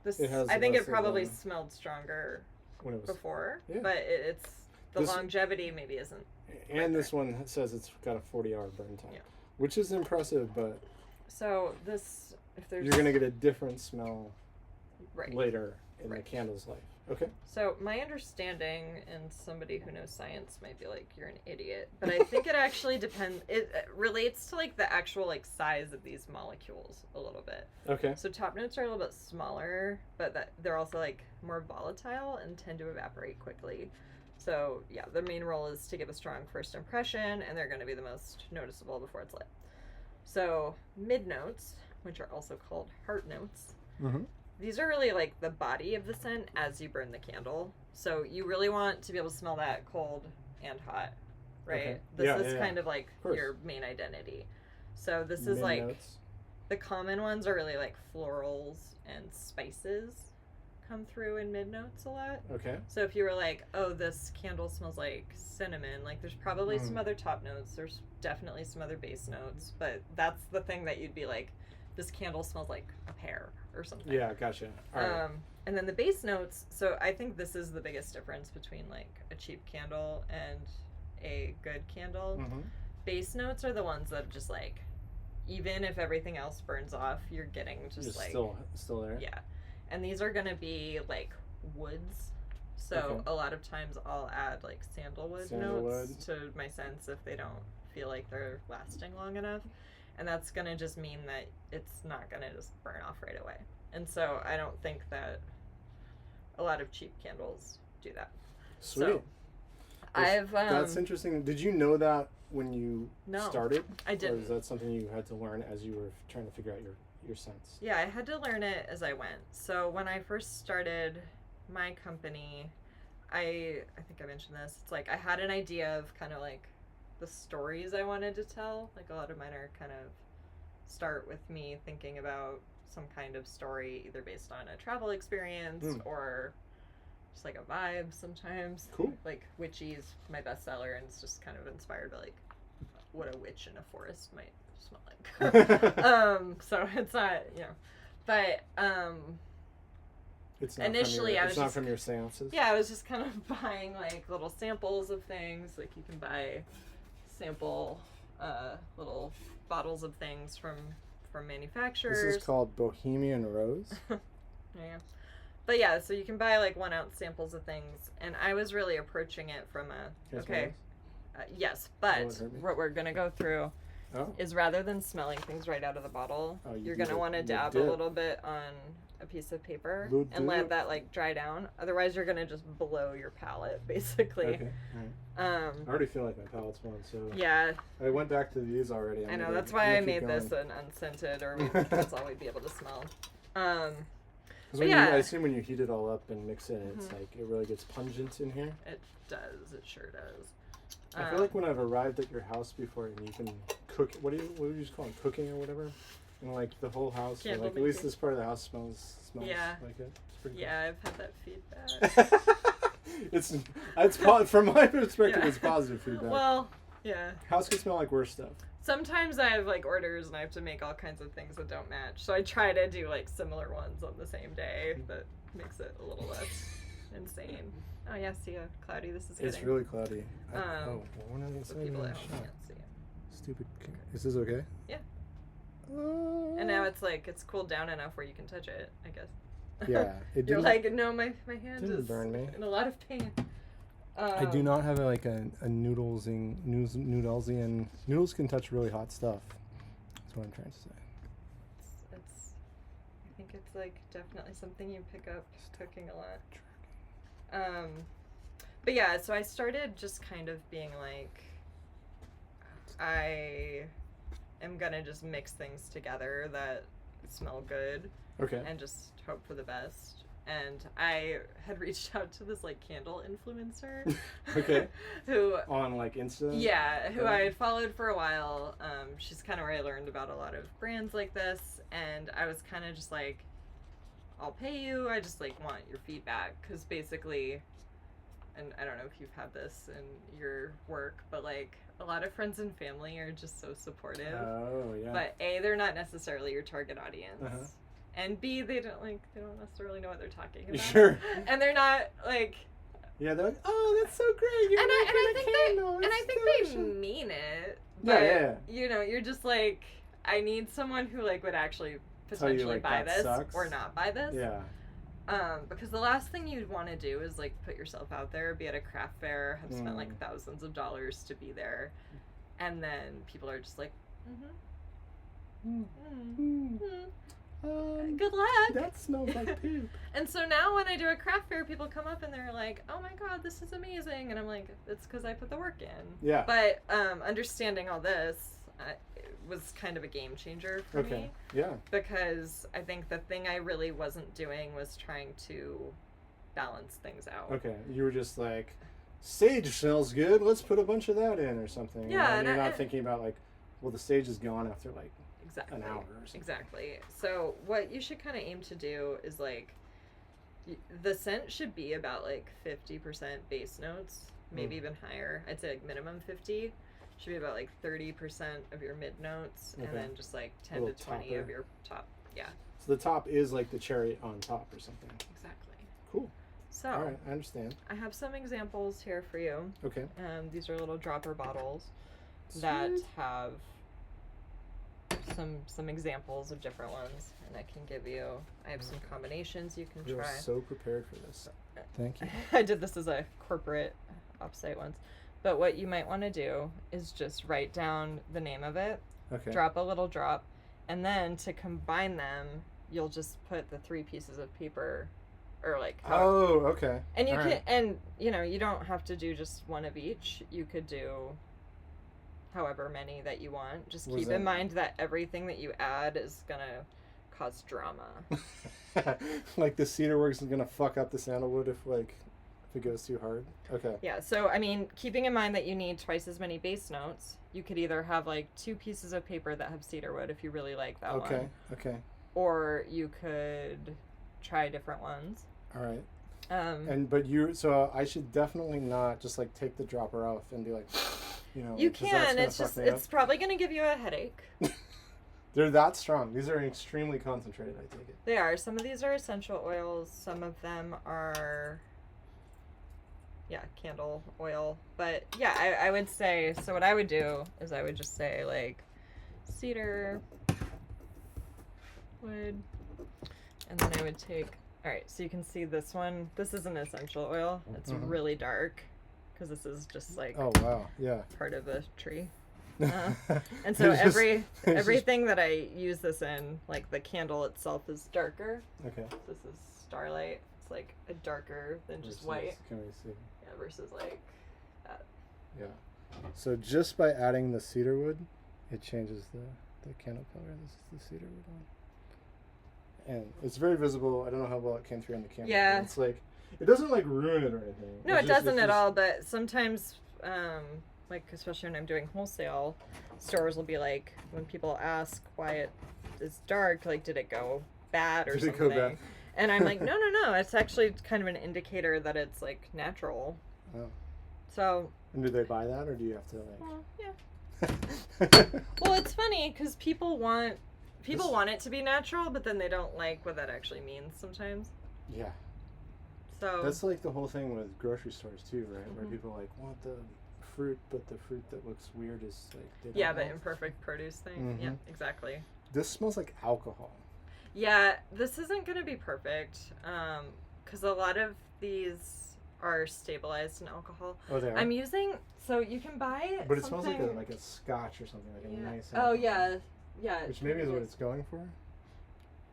this. It has I think less it of probably a- smelled stronger when it was. before, Yeah. but it's the This- longevity maybe isn't. And this one says it's got a 40-hour burn time, Yeah. which is impressive. But So this, if there's you're gonna get a different smell right. later in Right. the candle's life. Okay. So my understanding, and somebody who knows science might be like, "You're an idiot," but I think it actually depends. It relates to like the actual like size of these molecules a little bit. Okay. So top notes are a little bit smaller, but that they're also like more volatile and tend to evaporate quickly. So yeah, their main role is to give a strong first impression, and they're going to be the most noticeable before it's lit. So mid notes, which are also called heart notes, Mm-hmm. these are really like the body of the scent as you burn the candle. So you really want to be able to smell that cold and hot, right? Okay. This Yeah, is yeah, kind of like course. your main identity. So this is like Mid-notes. the common ones are really like florals and spices come through in mid notes a lot. Okay. So if you were like, oh, this candle smells like cinnamon, like there's probably some other top notes. There's definitely some other base notes, but that's the thing that you'd be like, this candle smells like a pear or something. Yeah, gotcha. All right. And then the base notes, so I think this is the biggest difference between like a cheap candle and a good candle. Mm-hmm. Base notes are the ones that just like, even if everything else burns off, you're getting just Just like, still there. yeah. And these are gonna be like woods. So Okay. a lot of times I'll add like sandalwood notes to my scents if they don't feel like they're lasting long enough. And that's gonna just mean that it's not gonna just burn off right away. And so I don't think that a lot of cheap candles do that. Sweet. So, I've That's interesting. Did you know that when you No, started? I Or didn't. is that something you had to learn as you were trying to figure out your sense? Yeah, I had to learn it as I went. So when I first started my company, I think I mentioned this. It's like I had an idea of kind of like the stories I wanted to tell. Like a lot of mine are kind of start with me thinking about some kind of story, either based on a travel experience or just like a vibe sometimes. Cool. Like Witchy's my bestseller, and it's just kind of inspired by like what a witch in a forest might smell like. So it's not, you know, but It's not initially, I was it's not just- from your seances. yeah, I was just kind of buying like little samples of things. Like you can buy sample little bottles of things from manufacturers. This is called Bohemian Rose. Yeah. But yeah, so you can buy like 1 ounce samples of things, and I was really approaching it from a Here's okay, yes, Oh, but it hurt me. what we're gonna go through Oh. is rather than smelling things right out of the bottle, Oh, you you're do gonna the- want to the dab dip. a little bit on a piece of paper The and let dip. that like dry down. Otherwise, you're gonna just blow your palate, basically. Okay. All right. I already feel like my palate's blown, so Yeah, I went back to these already. I know. That's why I made this an unscented, or that's all we'd be able to smell. Because yeah. I assume when you heat it all up and mix it, it's Mhm. like it really gets pungent in here. It does. It sure does. I feel like when I've arrived at your house before and you can cook, what would you just call it, cooking or whatever, and like the whole house, or Candle like at least making. this part of the house smells Yeah. like it. It's pretty Yeah, I've had that feedback. cool. From my perspective, Yeah. it's positive feedback. Well, yeah. House can smell like worse stuff. Sometimes I have like orders and I have to make all kinds of things that don't match. So I try to do like similar ones on the same day. That makes it a little less insane. Oh yeah, see ya. Cloudy. This is It's getting really cloudy. One of these the things people in at the home shot. can't see it. Stupid. Is this okay? Yeah. And now it's like it's cooled down enough where you can touch it, I guess. Yeah, it You're didn't- like, no, my hand didn't is burn me. in a lot of pain. I do not have a noodlesian. Noodles can touch really hot stuff. That's what I'm trying to say. It's I think it's like definitely something you pick up cooking a lot. But yeah, so I started just kind of being like, I am gonna just mix things together that smell good Okay. and just hope for the best. And I had reached out to this like candle influencer Okay. who On like Insta. yeah, who Okay. I had followed for a while. She's kind of where I learned about a lot of brands like this, and I was kind of just like, I'll pay you. I just like want your feedback, because basically, and I don't know if you've had this in your work, but like a lot of friends and family are just so supportive. Oh, yeah. But A, they're not necessarily your target audience. Uh-huh. And B, they don't necessarily know what they're talking about. Sure. And they're not like. Yeah, they're like, oh, that's so great. You're I think they mean it. But, yeah. You know, you're just like, I need someone who like would actually potentially like, buy this sucks. or not buy this. Yeah. Because the last thing you'd want to do is like put yourself out there, be at a craft fair, have spent like thousands of dollars to be there, and then people are just like, good luck. That smells like poop. And so now when I do a craft fair, people come up and they're like, oh my god, this is amazing. And I'm like, it's because I put the work in. Yeah. But understanding all this it was kind of a game changer for me. Yeah. Because I think the thing I really wasn't doing was trying to balance things out. Okay. You were just like, sage smells good. Let's put a bunch of that in or something. Yeah. And you're not thinking about like, well, the stage is gone after like exactly. an hour or something. Exactly. So what you should kind of aim to do is like, the scent should be about like 50% base notes, maybe even higher. I'd say like minimum 50. Should be about like 30% of your mid notes, and then just like 10 to 20 topper. of your top. Yeah. So the top is like the cherry on top or something. Exactly. Cool. So All right, I understand. I have some examples here for you. Okay. These are little dropper bottles that have some examples of different ones, and I can give you. I have some combinations you can You're try. so prepared for this. Thank you. I did this as a corporate offsite once. But what you might want to do is just write down the name of it, drop a little drop, and then to combine them, you'll just put the 3 pieces of paper, or like. Oh, okay. And you can, and you know, you don't have to do just one of each. You could do however many that you want. Just keep in mind that everything that you add is gonna cause drama. Like the cedar works is gonna fuck up the sandalwood if it goes too hard. Okay. Yeah, so I mean, keeping in mind that you need twice as many base notes, you could either have like 2 pieces of paper that have cedarwood if you really like that one. Okay. Or you could try different ones. All right. So I should definitely not just like take the dropper off and be like, you know. You can. It's probably going to give you a headache. They're that strong. These are extremely concentrated, I take it. They are. Some of these are essential oils. Some of them are, candle oil. But yeah, I would say, so what I would do is I would just say like cedar wood, and then I would take, all right, so you can see this one. This is an essential oil. It's really dark because this is just like, oh wow, yeah, part of a tree. And so everything that I use this in, like the candle itself is darker. Okay. This is starlight. It's like a darker than just white. Can we see? Yeah, versus like that. Yeah. So just by adding the cedarwood, it changes the candle color. This is the cedarwood one. And it's very visible. I don't know how well it came through on the camera. Yeah. It's like, it doesn't like ruin it or anything. No, it doesn't at all, but sometimes, like especially when I'm doing wholesale, stores will be like, when people ask why it is dark, like did it go bad or something? Did it go bad? And I'm like, no, it's actually kind of an indicator that it's like natural. Oh. So. And do they buy that, or do you have to like? Well, yeah. Well, it's funny because people want it to be natural, but then they don't like what that actually means sometimes. Yeah. So. That's like the whole thing with grocery stores too, right? Where people like want the fruit, but the fruit that looks weird is like the imperfect produce thing. Yeah, exactly. This smells like alcohol. Yeah, this isn't going to be perfect because a lot of these are stabilized in alcohol. Oh, they are? I'm using, so you can buy but it smells like a scotch or something, like a nice alcohol. Oh, yeah. Which maybe is what it's going for?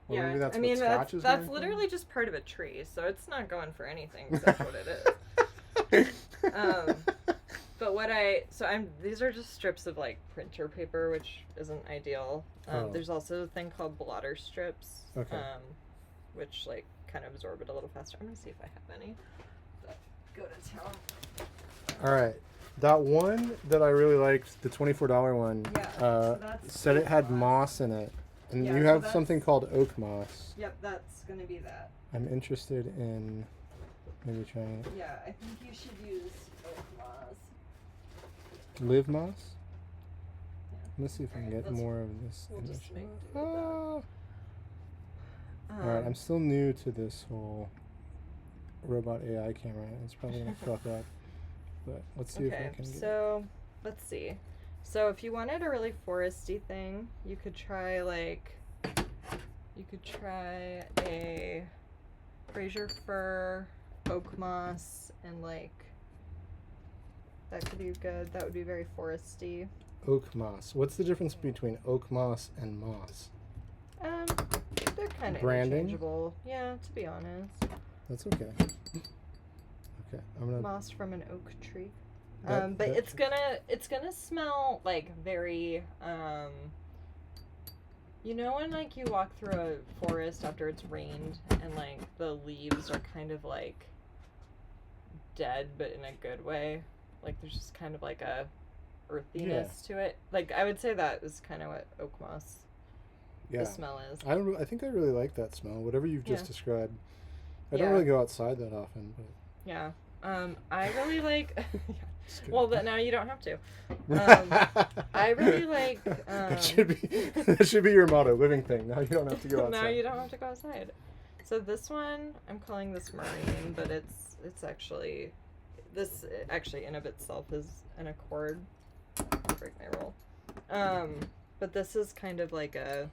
Well, maybe that's what scotch is going for? That's literally just part of a tree, so it's not going for anything except what it is. But these are just strips of like printer paper, which isn't ideal. There's also a thing called blotter strips, which like kind of absorb it a little faster. I'm gonna see if I have any. But go to town. All right, that one that I really liked, the $24 one, said it had moss in it, and you have something called oak moss. Yep, that's gonna be that. I'm interested in Maybe try it. Yeah, I think you should use oak moss. Live moss? Yeah. Let's see if I can Alright, get more of this we'll image. just make do with Ah. that. Alright, I'm still new to this whole robot AI camera. It's probably gonna fuck up. But let's see if I can get so let's see. So if you wanted a really foresty thing, you could try a Fraser fir, oak moss, and like that could be good. That would be very foresty. oak moss. What's the difference between oak moss and moss? They're kind of Branding? interchangeable. Yeah, to be honest. That's okay. Okay, I'm gonna. Moss from an oak tree. That- But that- it's gonna smell like very you know when like you walk through a forest after it's rained and like the leaves are kind of like dead but in a good way. Like there's just kind of like a earthiness to it. Like I would say that is kind of what oak moss Yeah. the smell is. I think I really like that smell. Whatever you've just Yeah. described. I don't Yeah. really go outside that often, but. Yeah. I really like Just kidding. well, but now you don't have to. I really like that should be your motto, living thing. Now you don't have to go outside. now you don't have to go outside. So this one, I'm calling this marine, but it's actually this actually in of itself is an accord. Break my roll. But this is kind of like a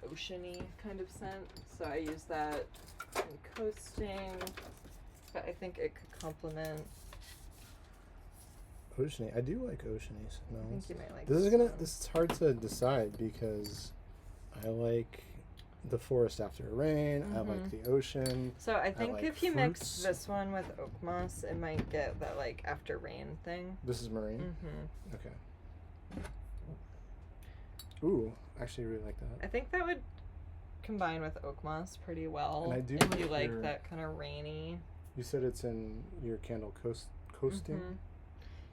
oceany kind of scent. So I use that in coasting, but I think it could complement. Oceany. I do like oceany I smells. think you might like This one. is hard to decide because I like the forest after rain. I like the ocean. So I think like if you mix fruits. this one with oak moss, it might get that like after rain thing. This is marine. Mm-hmm. Okay. Ooh, actually really like that. I think that would combine with oak moss pretty well. And I do if like you like your- that kind of rainy. You said it's in your candle coasting. Mhm.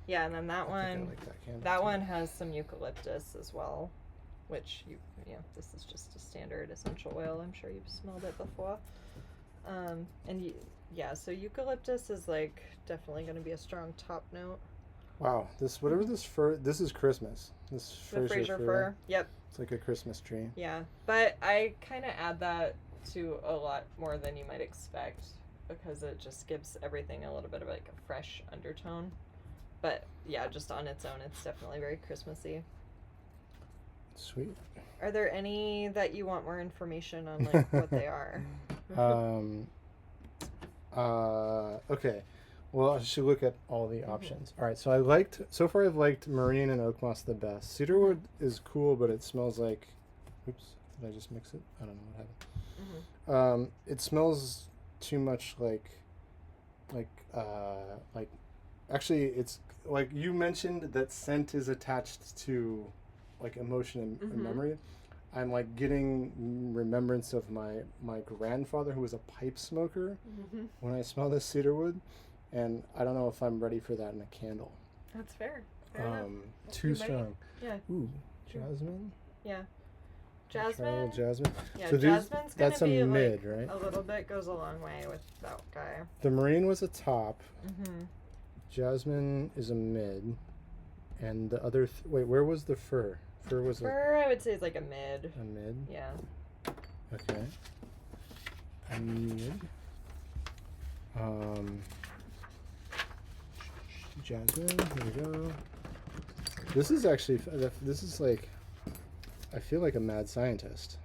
Yeah, and then that I think one, I like that candle. that too. one has some eucalyptus as well, which this is just a standard essential oil. I'm sure you've smelled it before. So eucalyptus is like definitely going to be a strong top note. Wow, this whatever this fir. This is Christmas. This The Fraser fir. Yep. It's like a Christmas tree. Yeah, but I kind of add that to a lot more than you might expect because it just gives everything a little bit of like a fresh undertone. But yeah, just on its own, it's definitely very Christmassy. Sweet. Are there any that you want more information on, like what they are? Okay. Well, I should look at all the options. All right. So I've liked marine and oak moss the best. Cedarwood is cool, but it smells like. Oops. Did I just mix it? I don't know what happened. It smells too much like. Actually, it's like you mentioned that scent is attached to, like emotion and memory. I'm like getting remembrance of my grandfather who was a pipe smoker when I smell this cedarwood, and I don't know if I'm ready for that in a candle. That's fair. Fair enough. Too You might- strong. Yeah. Ooh, Sure. jasmine. Yeah. Try a little Jasmine. jasmine. Yeah, So these- jasmine's gonna that's a be mid, like right? a little bit goes a long way with that guy. The marine was a top. Mm-hmm. Jasmine is a mid, and the other. Wait, where was the fir? Fir was Fir, I would say is like a mid. a mid. Yeah. Okay. A mid. Jasmine. Here we go. This is actually. This is like. I feel like a mad scientist.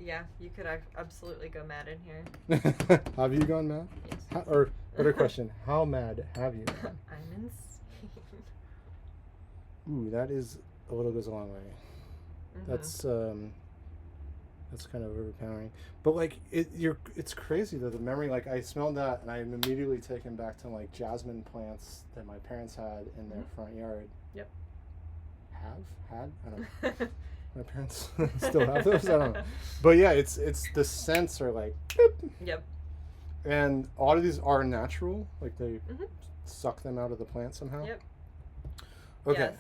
Yeah, you could absolutely go mad in here. Have you gone mad? Yes. Or better question, how mad have you gone? I'm insane. Ooh, that is a little goes a long way. Mhm. That's kind of overpowering. But like it's crazy though, the memory. Like I smelled that and I'm immediately taken back to like jasmine plants that my parents had in their front yard. Yep. Had? I don't know. My parents still have those. I don't know. But yeah, it's the scents are like beep. Yep. And a lot of these are natural, like they Mhm. suck them out of the plant somehow. Yep. Okay. Yes.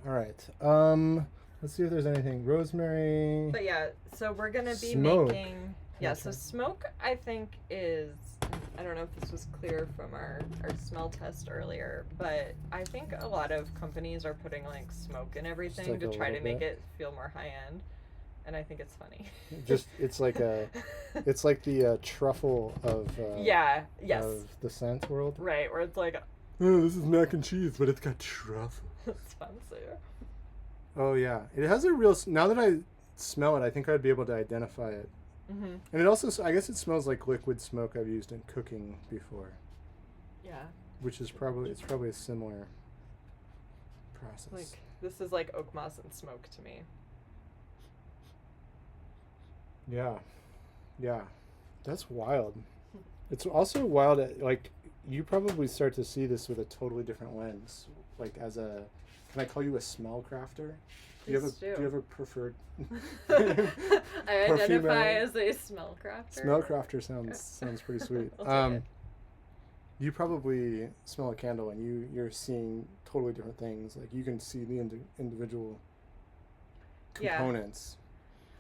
All right. Let's see if there's anything. Rosemary. But yeah, so we're gonna be Smoke. making Yeah, so smoke, I think, is, I don't know if this was clear from our smell test earlier, but I think a lot of companies are putting like smoke in everything like to a try to little make bit. it feel more high end, and I think it's funny. Just it's like the truffle of Yeah, yes. of the scent world. Right, where it's like, Oh, this is mac and cheese, but it's got truffle. it's fancy. Oh yeah, it has a real. Now that I smell it, I think I'd be able to identify it. Mm-hmm. And it also, I guess, it smells like liquid smoke I've used in cooking before. Yeah. Which is probably a similar process. Like, this is like oak moss and smoke to me. Yeah, yeah, that's wild. It's also wild that, like, you probably start to see this with a totally different lens. Like, as a, can I call you a smell crafter? Do you have a preferred? I identify as a smell crafter. Smell crafter sounds pretty sweet. You probably smell a candle and you're seeing totally different things. Like, you can see the individual components.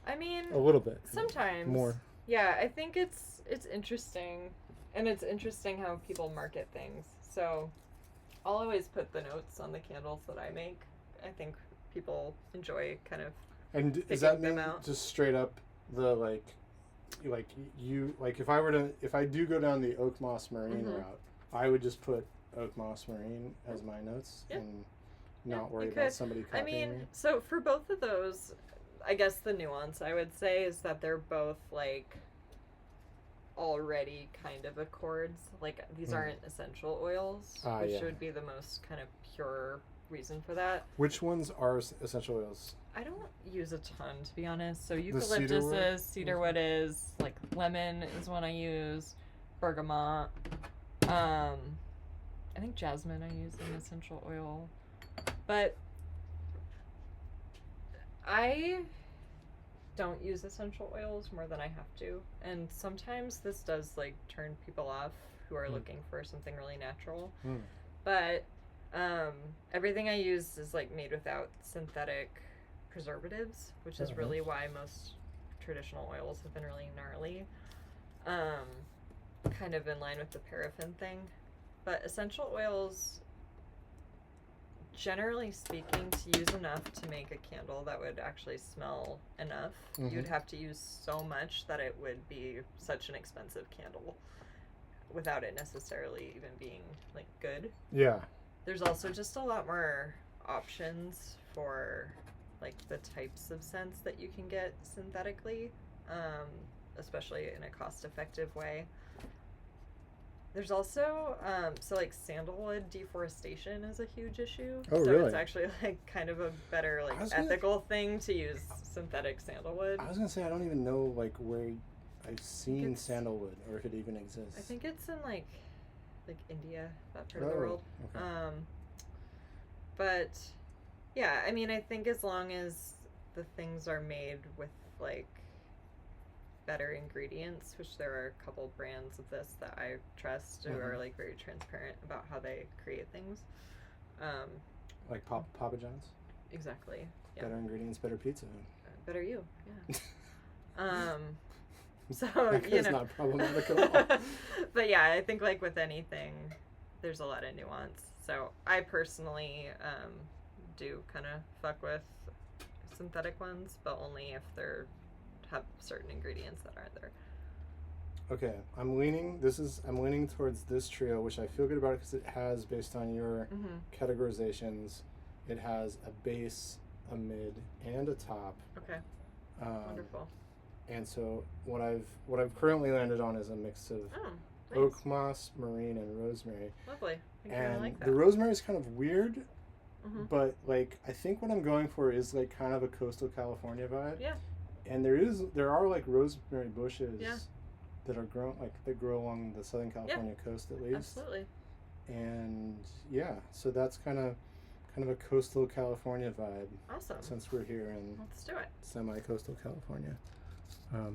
I mean, a little bit. Sometimes. More. Yeah, I think it's interesting, and it's interesting how people market things. So, I'll always put the notes on the candles that I make. I think people enjoy kind of. And is that mean just straight up the like if I do go down the oak moss marine route, I would just put oak moss marine as my notes and not worry about somebody copying me. So for both of those, I guess the nuance I would say is that they're both like already kind of accords. Like, these aren't essential oils, which would be the most kind of pure reason for that. Which ones are essential oils? I don't use a ton, to be honest. So eucalyptus is, cedarwood is, like lemon is one I use, bergamot. I think jasmine I use in essential oil, but I don't use essential oils more than I have to, and sometimes this does like turn people off who are looking for something really natural. But everything I use is like made without synthetic preservatives, which is really why most traditional oils have been really gnarly. Kind of in line with the paraffin thing. But essential oils, generally speaking, to use enough to make a candle that would actually smell enough, you'd have to use so much that it would be such an expensive candle without it necessarily even being like good. Yeah. There's also just a lot more options for like the types of scents that you can get synthetically, especially in a cost-effective way. There's also, so like sandalwood deforestation is a huge issue. Oh, so really? It's actually like kind of a better like ethical thing to use synthetic sandalwood. I was gonna say, I don't even know like where I've seen sandalwood or if it even exists. I think it's in like India, that part of the world. Okay. But yeah, I mean, I think as long as the things are made with like better ingredients, which there are a couple brands of this that I trust who are like very transparent about how they create things. Like Papa John's? Exactly. Yeah. Better ingredients, better pizza. Better you, yeah. So, that's not problematic at all. But yeah, I think like with anything, there's a lot of nuance. So I personally do kind of fuck with synthetic ones, but only if they're have certain ingredients that aren't there. Okay, I'm leaning towards this trio, which I feel good about because it has, based on your categorizations, it has a base, a mid, and a top. Okay. Wonderful. And so what I've currently landed on is a mix of oak moss, marine, and rosemary. Lovely. I think and I like that. The rosemary is kind of weird, but like I think what I'm going for is like kind of a coastal California vibe. Yeah. And there are like rosemary bushes that are grown, like they grow along the Southern California coast at least. Absolutely. And yeah, so that's kind of a coastal California vibe. Awesome. Since we're here in Let's do it. Semi-coastal California.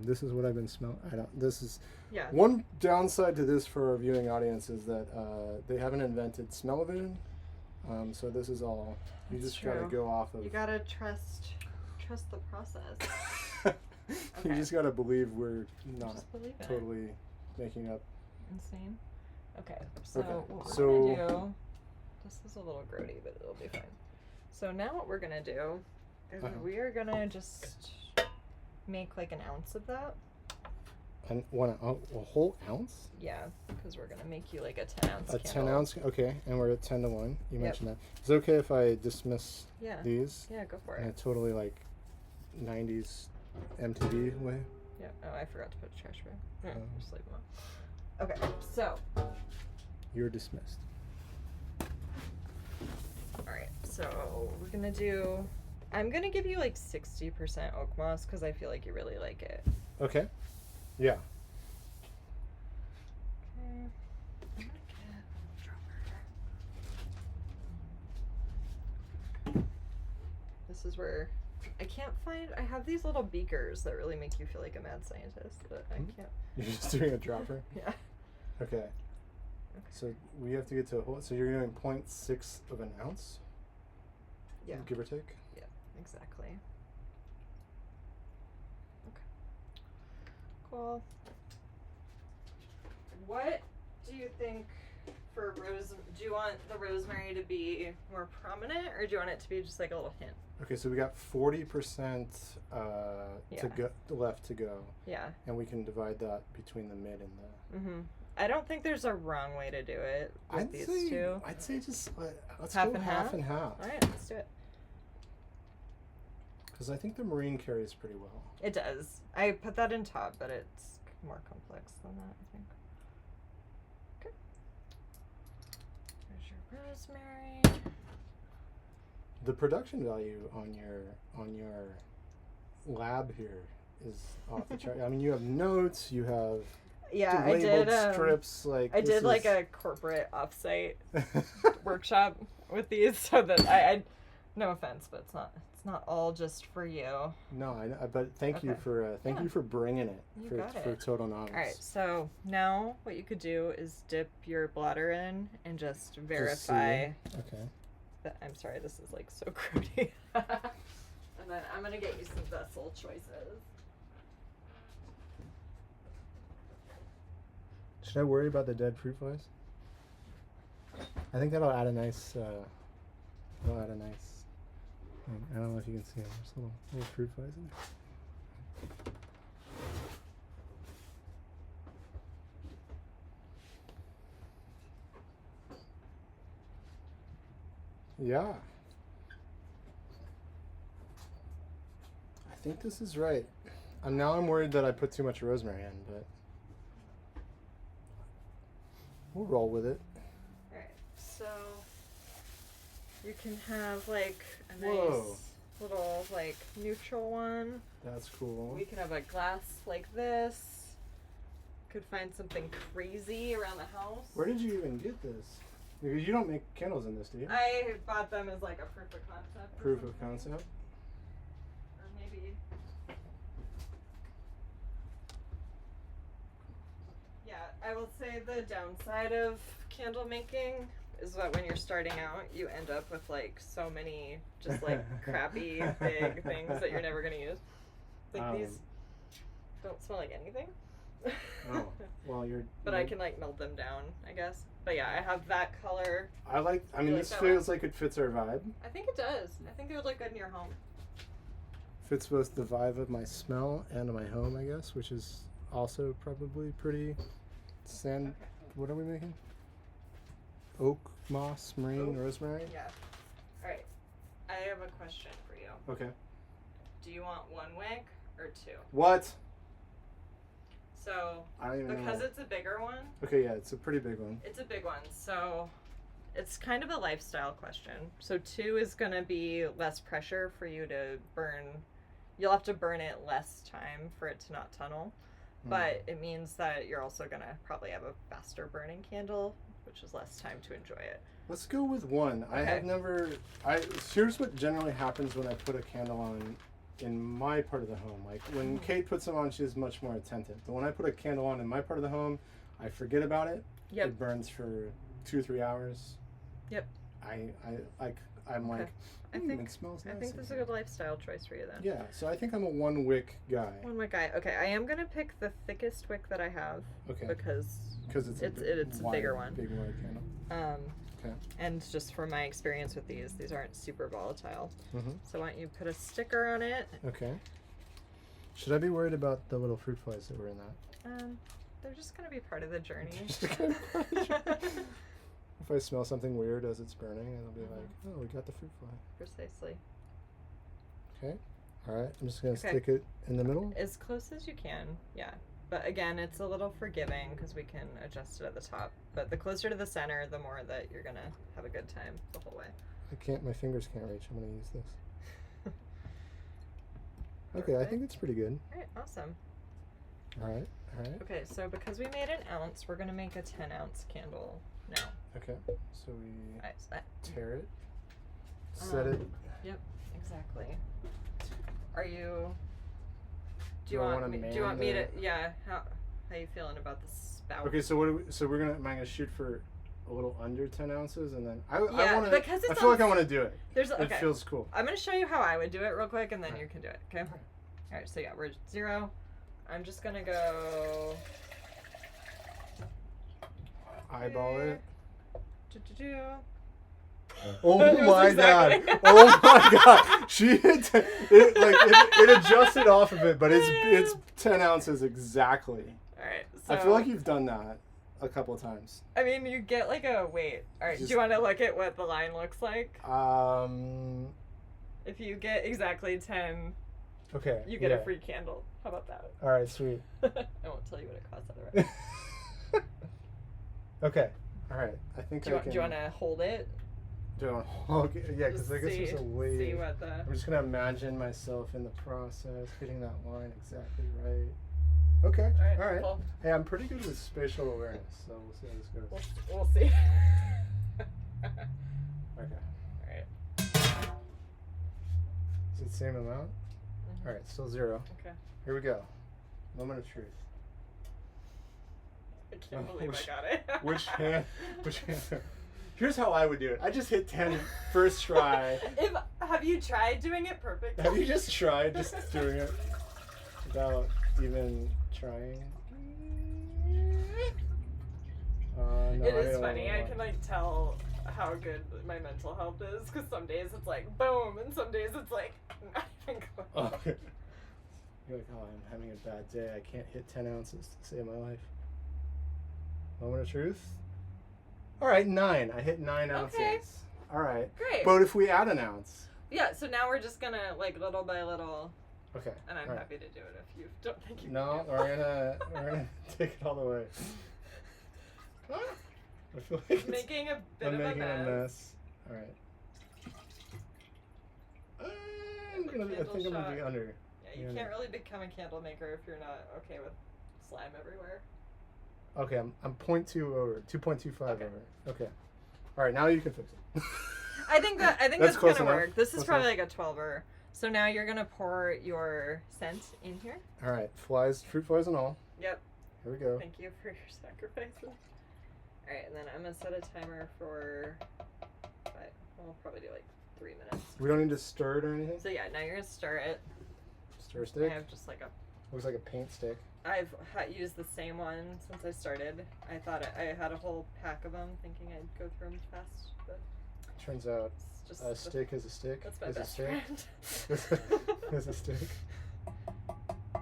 This is what I've been smelling. This is Yeah. one downside to this for our viewing audience is that they haven't invented smell-o-vision. So this is all you just gotta go off of. You gotta trust the process. You just gotta believe we're not Just believe in it. totally making up. Insane. Okay, so Okay, what we're so- gonna do, this is a little grody, but it'll be fine. So now what we're gonna do is we are gonna just make like an ounce of that. And a whole ounce? Yeah, because we're gonna make you like a 10-ounce A candle. 10 ounce? Okay, and we're at 10 to 1. You Yep. mentioned that. Is it okay if I dismiss Yeah. these Yeah, go for in a it. totally like 90s MTV way? Yeah. Oh, I forgot to put a trash bag. Yeah, Oh. just leave them on. Okay, so You're dismissed. all right, so we're gonna do. I'm gonna give you like 60% oak moss because I feel like you really like it. Okay. Yeah. Okay. I'm gonna get a dropper. This is where I can't find. I have these little beakers that really make you feel like a mad scientist, but I can't. You're just doing a dropper? Yeah. Okay. So we have to get to a whole. So you're doing 0.6 of an ounce? Yeah. Give or take? Yeah. Exactly. Okay. Cool. What do you think for rose? Do you want the rosemary to be more prominent, or do you want it to be just like a little hint? Okay, so we got 40% Yeah. to go left to go, Yeah. and we can divide that between the mid and the. Mm-hmm. I don't think there's a wrong way to do it with these two. I'd say just let's Half go and half half? and half. All right, let's do it. Because I think the marine carries pretty well. It does. I put that in top, but it's more complex than that, I think. Okay. There's your rosemary. The production value on your lab here is off the chart. I mean, you have notes, you have Yeah, I labeled did. strips. Like I this did like is- a corporate offsite workshop with these, so that I no offense, but it's not all just for you. No, but thank you Okay. for Yeah. bringing it You for got for it. Total Novice. All right, so now what you could do is dip your blotter in and just verify Okay. that. I'm sorry, this is like so grody. And then I'm gonna get you some vessel choices. Should I worry about the dead fruit flies? I think that'll add a nice. That'll add a nice. I don't know if you can see them. There's little fruit flies in there. Yeah. I think this is right. Now I'm worried that I put too much rosemary in, but we'll roll with it. Alright, so you can have like a nice Whoa. little like neutral one. That's cool. We could have a glass like this. Could find something crazy around the house. Where did you even get this? Because you don't make candles in this, do you? I bought them as like a proof of concept. or Proof of something. concept. Or maybe. Yeah, I will say the downside of candle making is that when you're starting out, you end up with like so many just like crappy big things that you're never gonna use. Like these don't smell like anything. Oh, well, you're. But I can like melt them down, I guess. But yeah, I have that color. I mean, You like this that feels like it fits our vibe. I think it does. I think it would look good in your home. Fits both the vibe of my smell and my home, I guess, which is also probably pretty. Sand. Okay. What are we making? Oak, moss, marine, Oak. rosemary. Yeah. All right. I have a question for you. Okay. Do you want one wick or two? What? So I don't even because know. it's a bigger one, Okay, yeah, it's a pretty big one. it's a big one. So it's kind of a lifestyle question. So two is gonna be less pressure for you to burn. You'll have to burn it less time for it to not tunnel. But it means that you're also gonna probably have a faster burning candle, which is less time to enjoy it. Let's go with one. I have Okay. never. Here's what generally happens when I put a candle on in my part of the home. Like when Kate puts them on, she's much more attentive. But when I put a candle on in my part of the home, I forget about it. Yep. It burns for 2 or 3 hours. Yep. I I'm Okay. like, I think it smells nice. I think this is a in good lifestyle choice for you then. here. Yeah, so I think I'm a 1 wick guy. 1 wick guy. Okay, I am gonna pick the thickest wick that I have Okay. because Because it's a bigger one. Big wide candle. Okay. And just from my experience with these aren't super volatile. Mm-hmm. So why don't you put a sticker on it? Okay. Should I be worried about the little fruit flies that were in that? They're just gonna be part of the journey. If I smell something weird as it's burning, it'll be like, oh, we got the fruit fly. Precisely. Okay. All right. I'm just gonna Okay. stick it in the middle. As close as you can, yeah. But again, it's a little forgiving because we can adjust it at the top. But the closer to the center, the more that you're gonna have a good time the whole way. I can't. My fingers can't reach. I'm gonna use this. Okay. I think it's pretty good. All right, awesome. All right. All right. Okay, so because we made an ounce, we're gonna make a 10-ounce candle now. Okay. So we Nice. tear it. Set it. Yep, exactly. Are you? Do Do you I want wanna me? Do man you want me to? the- Yeah. How you feeling about the spout? Okay. So what? So we're gonna. Am I gonna shoot for a little under 10 ounces, and then I Yeah, want to. because it's I feel on like I want to do it. There's It okay. feels cool. I'm gonna show you how I would do it real quick, and then Alright. you can do it. Okay. All right. So yeah, we're 0. I'm just gonna go. Eyeball it. Do-do-do. Oh It was my exactly- god! Oh my god! She hit it like it adjusted off of it, but it's 10 ounces exactly. All right. So I feel like you've done that a couple of times. I mean, you get like a weight. All right. Just- Do you want to look at what the line looks like? If you get exactly 10, Okay. you get yeah. a free candle. How about that? All right, sweet. I won't tell you what it costs otherwise. Okay. All right. I think Do I can. you want to hold it? Okay. Yeah, because Just I guess there's a way. See what the. I'm just gonna imagine myself in the process, hitting that line exactly right. Okay. All right. Cool. Hey, I'm pretty good with spatial awareness, so we'll see how this goes. We'll see. Okay. All right. Is it the same amount? Mhm. All right, still 0. Okay. Here we go. Moment of truth. I can't Oh, believe which- I got it. Which hand? Which hand? Here's how I would do it. I just hit 10 first try. Have you tried doing it perfectly? Have you just tried just doing it without even trying? No, It I is don't funny. know. I can like tell how good my mental health is because some days it's like boom, and some days it's like not even close. Oh, okay. You're like, oh, I'm having a bad day. I can't hit 10 ounces to save my life. Moment of truth. All right, 9. I hit 9 ounces. Okay. All right. Great. But if we add an ounce. Yeah. So now we're just gonna like little by little, Okay. and I'm all right. happy to do it if you don't think you No, can. we're gonna take it all the way. I feel like Making a bit I'm of making a mess. All right. I think I'm Candle gonna shot. be under. Yeah, you can't really become a candle maker if you're not okay with slime everywhere. Okay, I'm 0.2 over, 2.25 Okay. over. Okay. All right, now you can fix it. I think that's That's close gonna enough. work. This is Close probably like a 12er. So now you're gonna pour your scent in here. All right, flies, fruit flies and all. Yep. Here we go. Thank you for your sacrifices. All right, and then I'm gonna set a timer for. We'll probably do like 3 minutes. We don't need to stir it or anything. So yeah, now you're gonna stir it. Stir I stick. have just like a. Looks like a paint stick. I've used the same one since I started. I thought I had a whole pack of them, thinking I'd go through them fast, but Turns out it's just a stick is a stick. That's my is a best stick. friend. is a stick.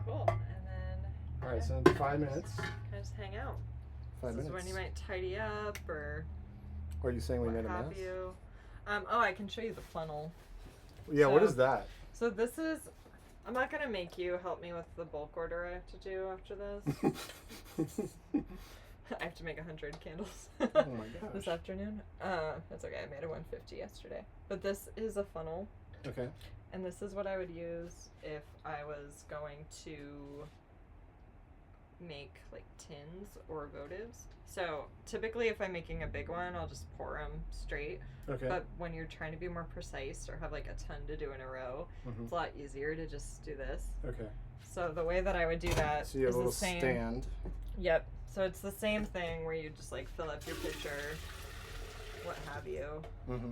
Cool. And then. All right, so in 5 minutes. Kind of just hang out. 5 This minutes. is when you might tidy up or Or are you saying we what made a have mess? you. Oh, I can show you the funnel. Yeah. What So- is that? So this is. I'm not gonna make you help me with the bulk order I have to do after this. I have to make 100 candles Oh my this gosh. afternoon. That's okay. I made a 150 yesterday. But this is a funnel, Okay. and this is what I would use if I was going to make like tins or votives. So typically, if I'm making a big one, I'll just pour them straight. Okay. But when you're trying to be more precise or have like a ton to do in a row, Mhm. it's a lot easier to just do this. Okay. So the way that I would do that So you have is a little the same. stand. Yep. So it's the same thing where you just like fill up your pitcher, what have you, Mm-hmm.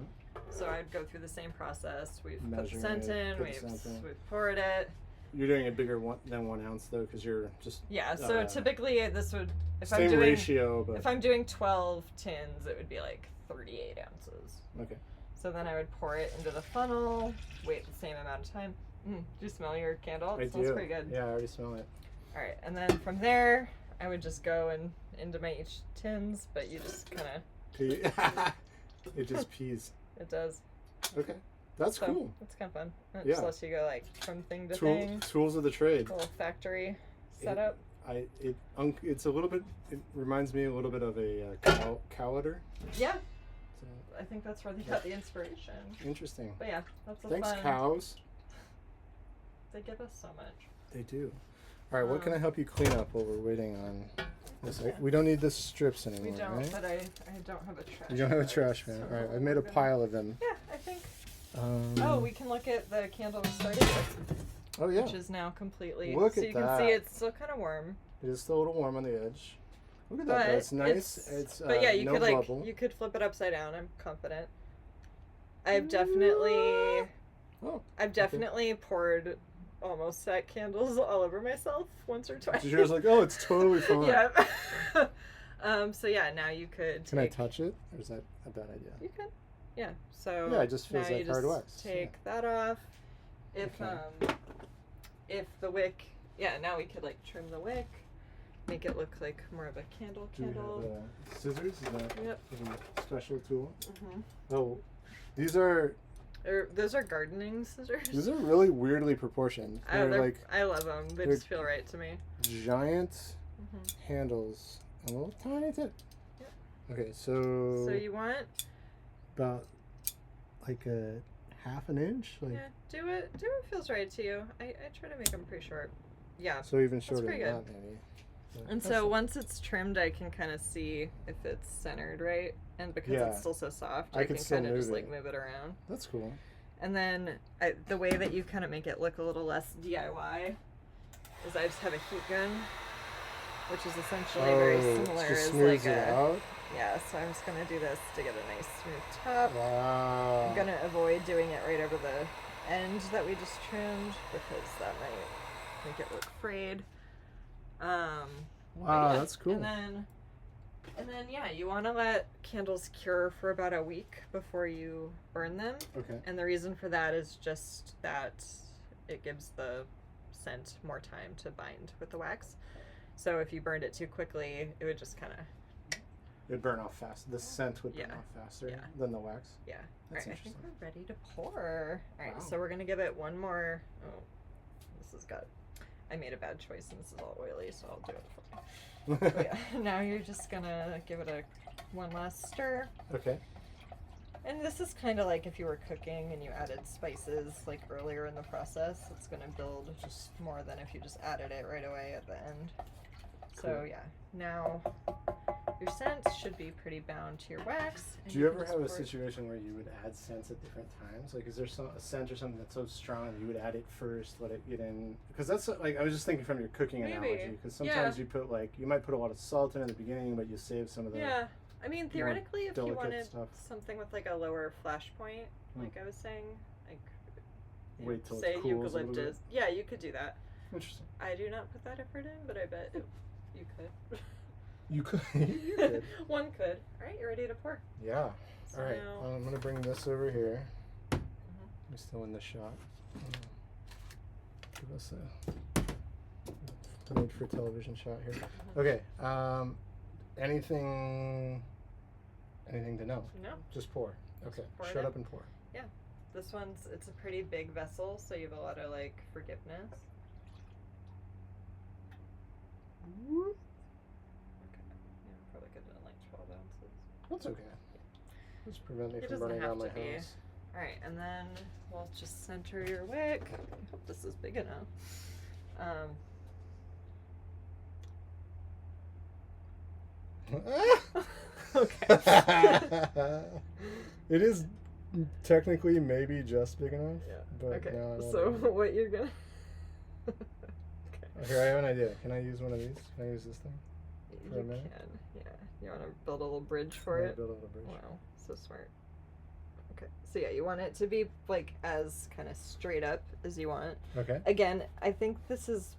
So I'd go through the same process. We've put the Measuring scent it, in, put the we've scent in. poured it. You're doing a bigger one than 1 ounce though, because you're just Yeah, so typically this would, if same I'm doing ratio, but if I'm doing 12 tins, it would be like 38 ounces. okay. So then I would pour it into the funnel, wait the same amount of time. Do you smell your candle? It smells pretty good. Yeah, I already smell it. All right, and then from there, I would just go into my each tins, but you just kind of. It just pees. It does. Okay, that's cool. It's kind of fun. It Yeah. just lets you go like from thing to thing. Tools of the trade. Little factory setup. It's a little bit. It reminds me a little bit of a cow udder. Yeah. So, I think that's where they got the inspiration. interesting. But yeah, that's a Thanks, fun. cows. They give us so much. They do. All right, what can I help you clean up while we're waiting on this? We don't need the strips anymore, We don't, right? but I don't have a trash. You don't have a bag, trash can. so All right, I made a pile of them. Yeah, I think. We can look at the candle we started with, Oh yeah, which is now completely. Look so at you can that. see it's still kind of warm. it is still a little warm on the edge. Look at But that. That's nice. It's but yeah, you no could like bubble. you could flip it upside down. I'm confident. I've definitely Oh, I've definitely poured almost set candles all over myself once or twice. you're just like, oh, it's totally fine. Yeah. So yeah, now you could. Can I touch it, or is that a bad idea? You could. Yeah. So Yeah, it just feels now like you hard just wax. Take that off. If Okay. if the wick, yeah, now we could like trim the wick, make it look like more of a candle. Do you have scissors? Is that Yep. a special tool? Mhm. Oh, these are Those are gardening scissors. really weirdly proportioned. They're like I love them. They they're- just feel right to me. giant Mhm. handles and a little tiny tip. Yep. Okay, so So you want? about like a half an inch, like Yeah. Do what feels right to you. I try to make them pretty short. Yeah. so even shorter than pretty that good. maybe. But And that's- so once it's trimmed, I can kind of see if it's centered right, and because Yeah. it's still so soft, I I can can still kind of just move like it. move it around. that's cool. And then the way that you kind of make it look a little less DIY is I just have a heat gun, which is essentially very it similar just as smooths like it a out. yeah. So I'm just gonna do this to get a nice smooth top. Wow. I'm gonna avoid doing it right over the end that we just trimmed because that might make it look frayed. Wow, Yeah, that's cool. And then yeah, you want to let candles cure for about a week before you burn them. Okay. And the reason for that is just that it gives the scent more time to bind with the wax. So if you burned it too quickly, it would just kind of It'd burn off fast. The scent would burn Yeah. off faster Yeah. than the wax. yeah. That's All right, I think interesting. we're ready to pour. All right, Wow. so we're gonna give it one more. Oh, this has got. I made a bad choice and this is all oily, so I'll do it. But yeah, now you're just gonna give it one last stir. Okay. And this is kind of like if you were cooking and you added spices like earlier in the process, it's gonna build just more than if you just added it right away at the end. So Cool. yeah, now your scent should be pretty bound to your wax. and Do you can ever just have a pour it- situation where you would add scents at different times? Like, is there a scent or something that's so strong that you would add it first, let it get in? Because that's like I was just thinking from your cooking Maybe. analogy. Because sometimes you put you might put a lot of salt in at the beginning, but you save some of the. Yeah, I mean theoretically, if you delicate wanted stuff. something with like a lower flash point, Hmm. like I was saying, like Wait till it say cools a little bit. eucalyptus. Yeah, you could do that. Interesting. I do not put that effort in, but I bet you could. You could. You could. One could. All right, you ready to pour? Yeah. So All right. now- I'm gonna bring this over here. Mhm. We're still in the shot. Give us a made for television shot here. Mhm. Okay. Anything to know? No, Just pour. Okay. pour it Shut in. up and pour. this it's a pretty big vessel, so you have a lot of like forgiveness. Okay. Yeah, probably could have done like 12 ounces. That's okay. Just prevent me It from doesn't burning have down my to be. house. All right, and then we'll just center your wick. I hope this is big enough. Okay. It is technically maybe just big enough. Yeah. But Okay. no, I don't So know. what you're gonna? Okay. Here, I have an idea. Can I use one of these? Can I use this thing? You For a minute? can. Yeah. You want to build a little bridge for I'm gonna it? build a little bridge. Wow, so smart. Okay. So yeah, you want it to be like as kind of straight up as you want. Okay. Again, I think this is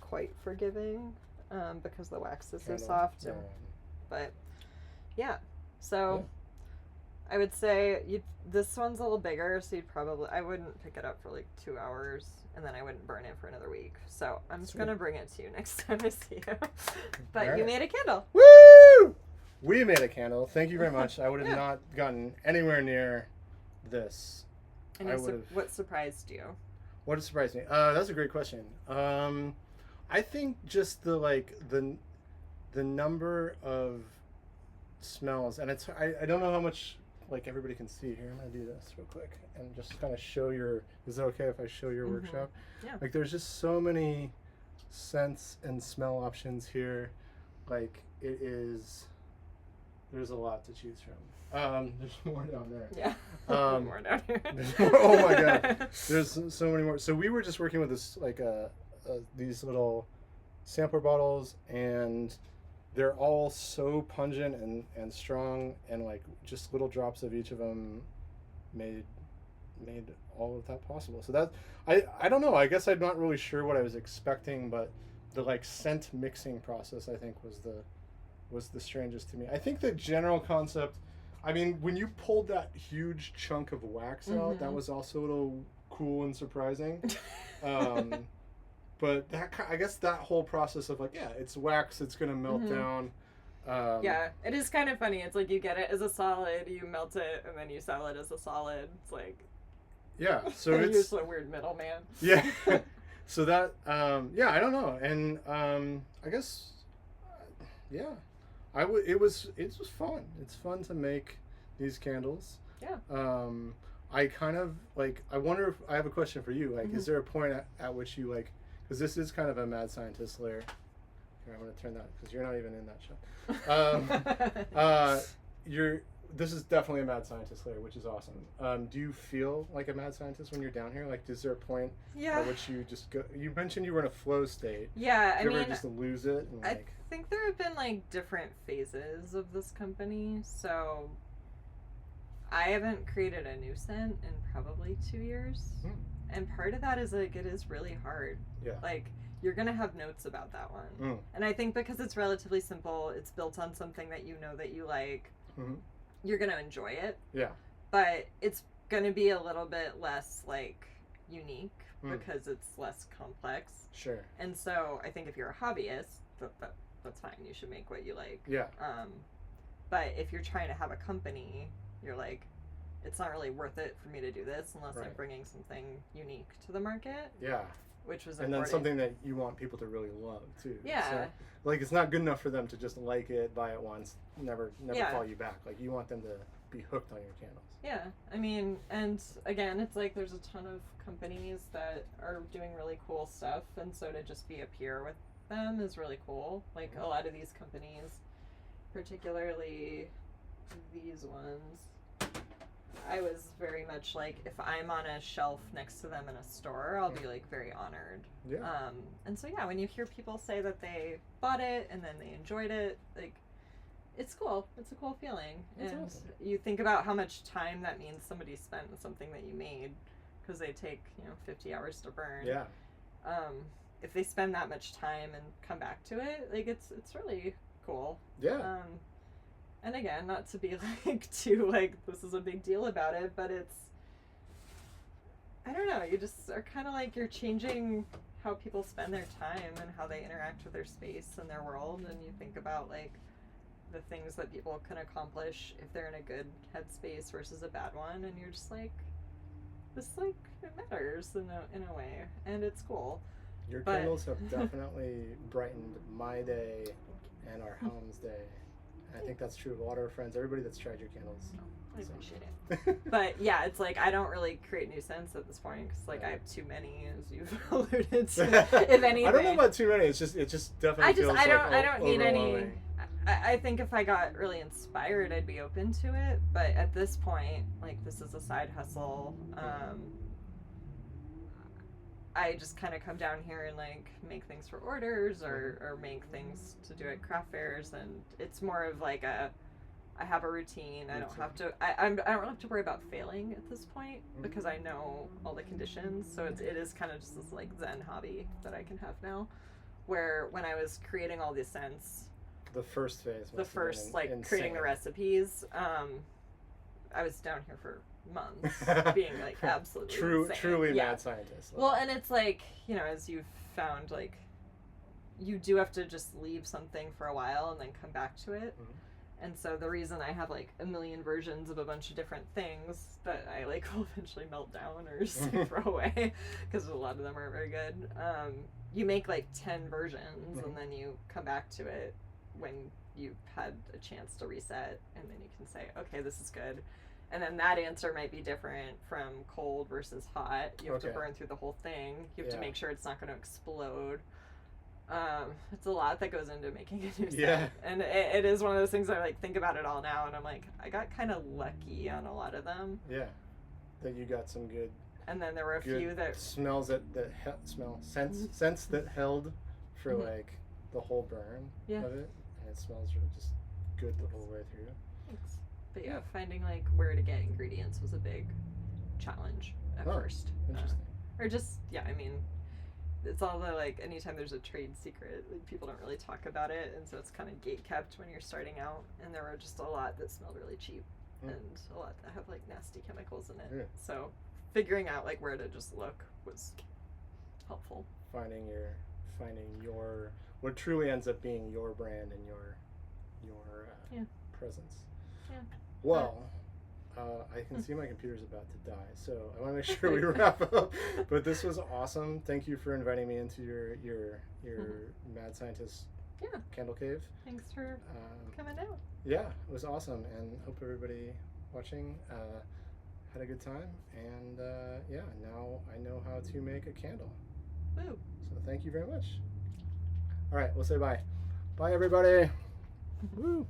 quite forgiving because the wax is so soft. But yeah, so I would say this one's a little bigger, so I wouldn't pick it up for like 2 hours, and then I wouldn't burn it for another week. So I'm just gonna bring it to you next time I see you. But you made a candle. Woo! We made a candle. Thank you very much. I would have not gotten anywhere near this. And what surprised you? What surprised me? That's a great question. I think just the number of smells, and I don't know how much like everybody can see here. I'm gonna do this real quick and just kind of show is it okay if I show your workshop? Yeah. Like there's just so many scents and smell options here. Like there's a lot to choose from. There's more down there. Yeah. More down here. Oh my god. There's so many more. So we were just working with this these little sampler bottles, and they're all so pungent and strong, and like just little drops of each of them made all of that possible. So that I don't know. I guess I'm not really sure what I was expecting, but the like scent mixing process I think was the strangest to me. I think the general concept, I mean, when you pulled that huge chunk of wax out, that was also a little cool and surprising. But I guess that whole process of like, yeah, it's wax, it's gonna melt down. Yeah, it is kind of funny. It's like you get it as a solid, you melt it, and then you sell it as a solid. It's like, yeah, so you're it's just a weird middleman. Yeah. So that yeah, I don't know, and I guess yeah, it was fun. It's fun to make these candles. Yeah. I kind of like, I wonder if I have a question for you. Like, is there a point at which you like, because this is kind of a mad scientist layer. Here, I'm going to turn that because you're not even in that shot. This is definitely a mad scientist layer, which is awesome. Do you feel like a mad scientist when you're down here? Like, is there a point at which you just go? You mentioned you were in a flow state. Yeah, I mean, ever just lose it? And, I think there have been like different phases of this company. So I haven't created a new scent in probably 2 years, and part of that is like it is really hard. Yeah. Like, you're gonna have notes about that one, and I think because it's relatively simple, it's built on something that you know that you like. You're gonna enjoy it. Yeah. But it's gonna be a little bit less like unique because it's less complex. Sure. And so I think if you're a hobbyist, that's fine. You should make what you like. Yeah. But if you're trying to have a company, you're like, it's not really worth it for me to do this unless I'm bringing something unique to the market. Yeah. Which was important. And then something that you want people to really love too. Yeah. So, like, it's not good enough for them to just like it, buy it once, never call you back. Like, you want them to be hooked on your candles. Yeah. I mean, and again, it's like there's a ton of companies that are doing really cool stuff, and so to just be a peer with them is really cool. Like, a lot of these companies, particularly these ones, I was very much like, if I'm on a shelf next to them in a store, I'll be like very honored. Yeah. And so yeah, when you hear people say that they bought it and then they enjoyed it, like, it's cool. It's a cool feeling. That's and awesome. You think about how much time that means somebody spent with something that you made, because they take 50 hours to burn. Yeah. If they spend that much time and come back to it, like, it's really cool. Yeah. And again, not to be like too like this is a big deal about it, but it's, I don't know, you just are kind of like, you're changing how people spend their time and how they interact with their space and their world, and you think about like the things that people can accomplish if they're in a good headspace versus a bad one, and you're just like, this, like, it matters in a way, and it's cool. Your candles have definitely brightened my day and our home's day. I think that's true of a lot of our friends, everybody that's tried your candles. I appreciate it. But yeah, it's like, I don't really create new scents at this point because like I have too many, as you've alluded to. If anything, I don't know about too many. It just definitely feels I don't need any. overwhelming. I think if I got really inspired, I'd be open to it. But at this point, like, this is a side hustle. I just kind of come down here and like make things for orders or make things to do at craft fairs, and it's more of like I have a routine. I Me don't too. have to. I don't have to worry about failing at this point because I know all the conditions. So it is kind of just this like Zen hobby that I can have now. Where when I was creating all these scents, The first phase. the first like creating the recipes, I was down here for months, being like absolutely insane. Truly mad scientist. Well, and it's like, you know, as you've found, like you do have to just leave something for a while and then come back to it. And so the reason I have like a million versions of a bunch of different things that I like will eventually melt down or just throw away because a lot of them aren't very good. You make like 10 versions and then you come back to it when you've had a chance to reset, and then you can say, okay, this is good. And then that answer might be different from cold versus hot. You have to burn through the whole thing. You have to make sure it's not going to explode. It's a lot that goes into making a new set, and it is one of those things I like think about it all now, and I'm like, I got kind of lucky on a lot of them. Yeah, that you got some good. And then there were a few that smells scents that held for like the whole burn of it, and it smells just good the whole way through. Thanks. But yeah, finding like where to get ingredients was a big challenge at first. Interesting. Or just I mean. It's all the like anytime there's a trade secret, like people don't really talk about it, and so it's kind of gate kept when you're starting out. And there were just a lot that smelled really cheap, and a lot that have like nasty chemicals in it. So figuring out like where to just look was helpful. Finding your what truly ends up being your brand and your presence. Yeah. Well. I can see my computer's about to die, so I want to make sure we wrap up. But this was awesome. Thank you for inviting me into your mad scientist candle cave. Thanks for coming out. Yeah, it was awesome, and hope everybody watching had a good time. And now I know how to make a candle. Woo! So thank you very much. All right, we'll say bye. Bye, everybody. Woo!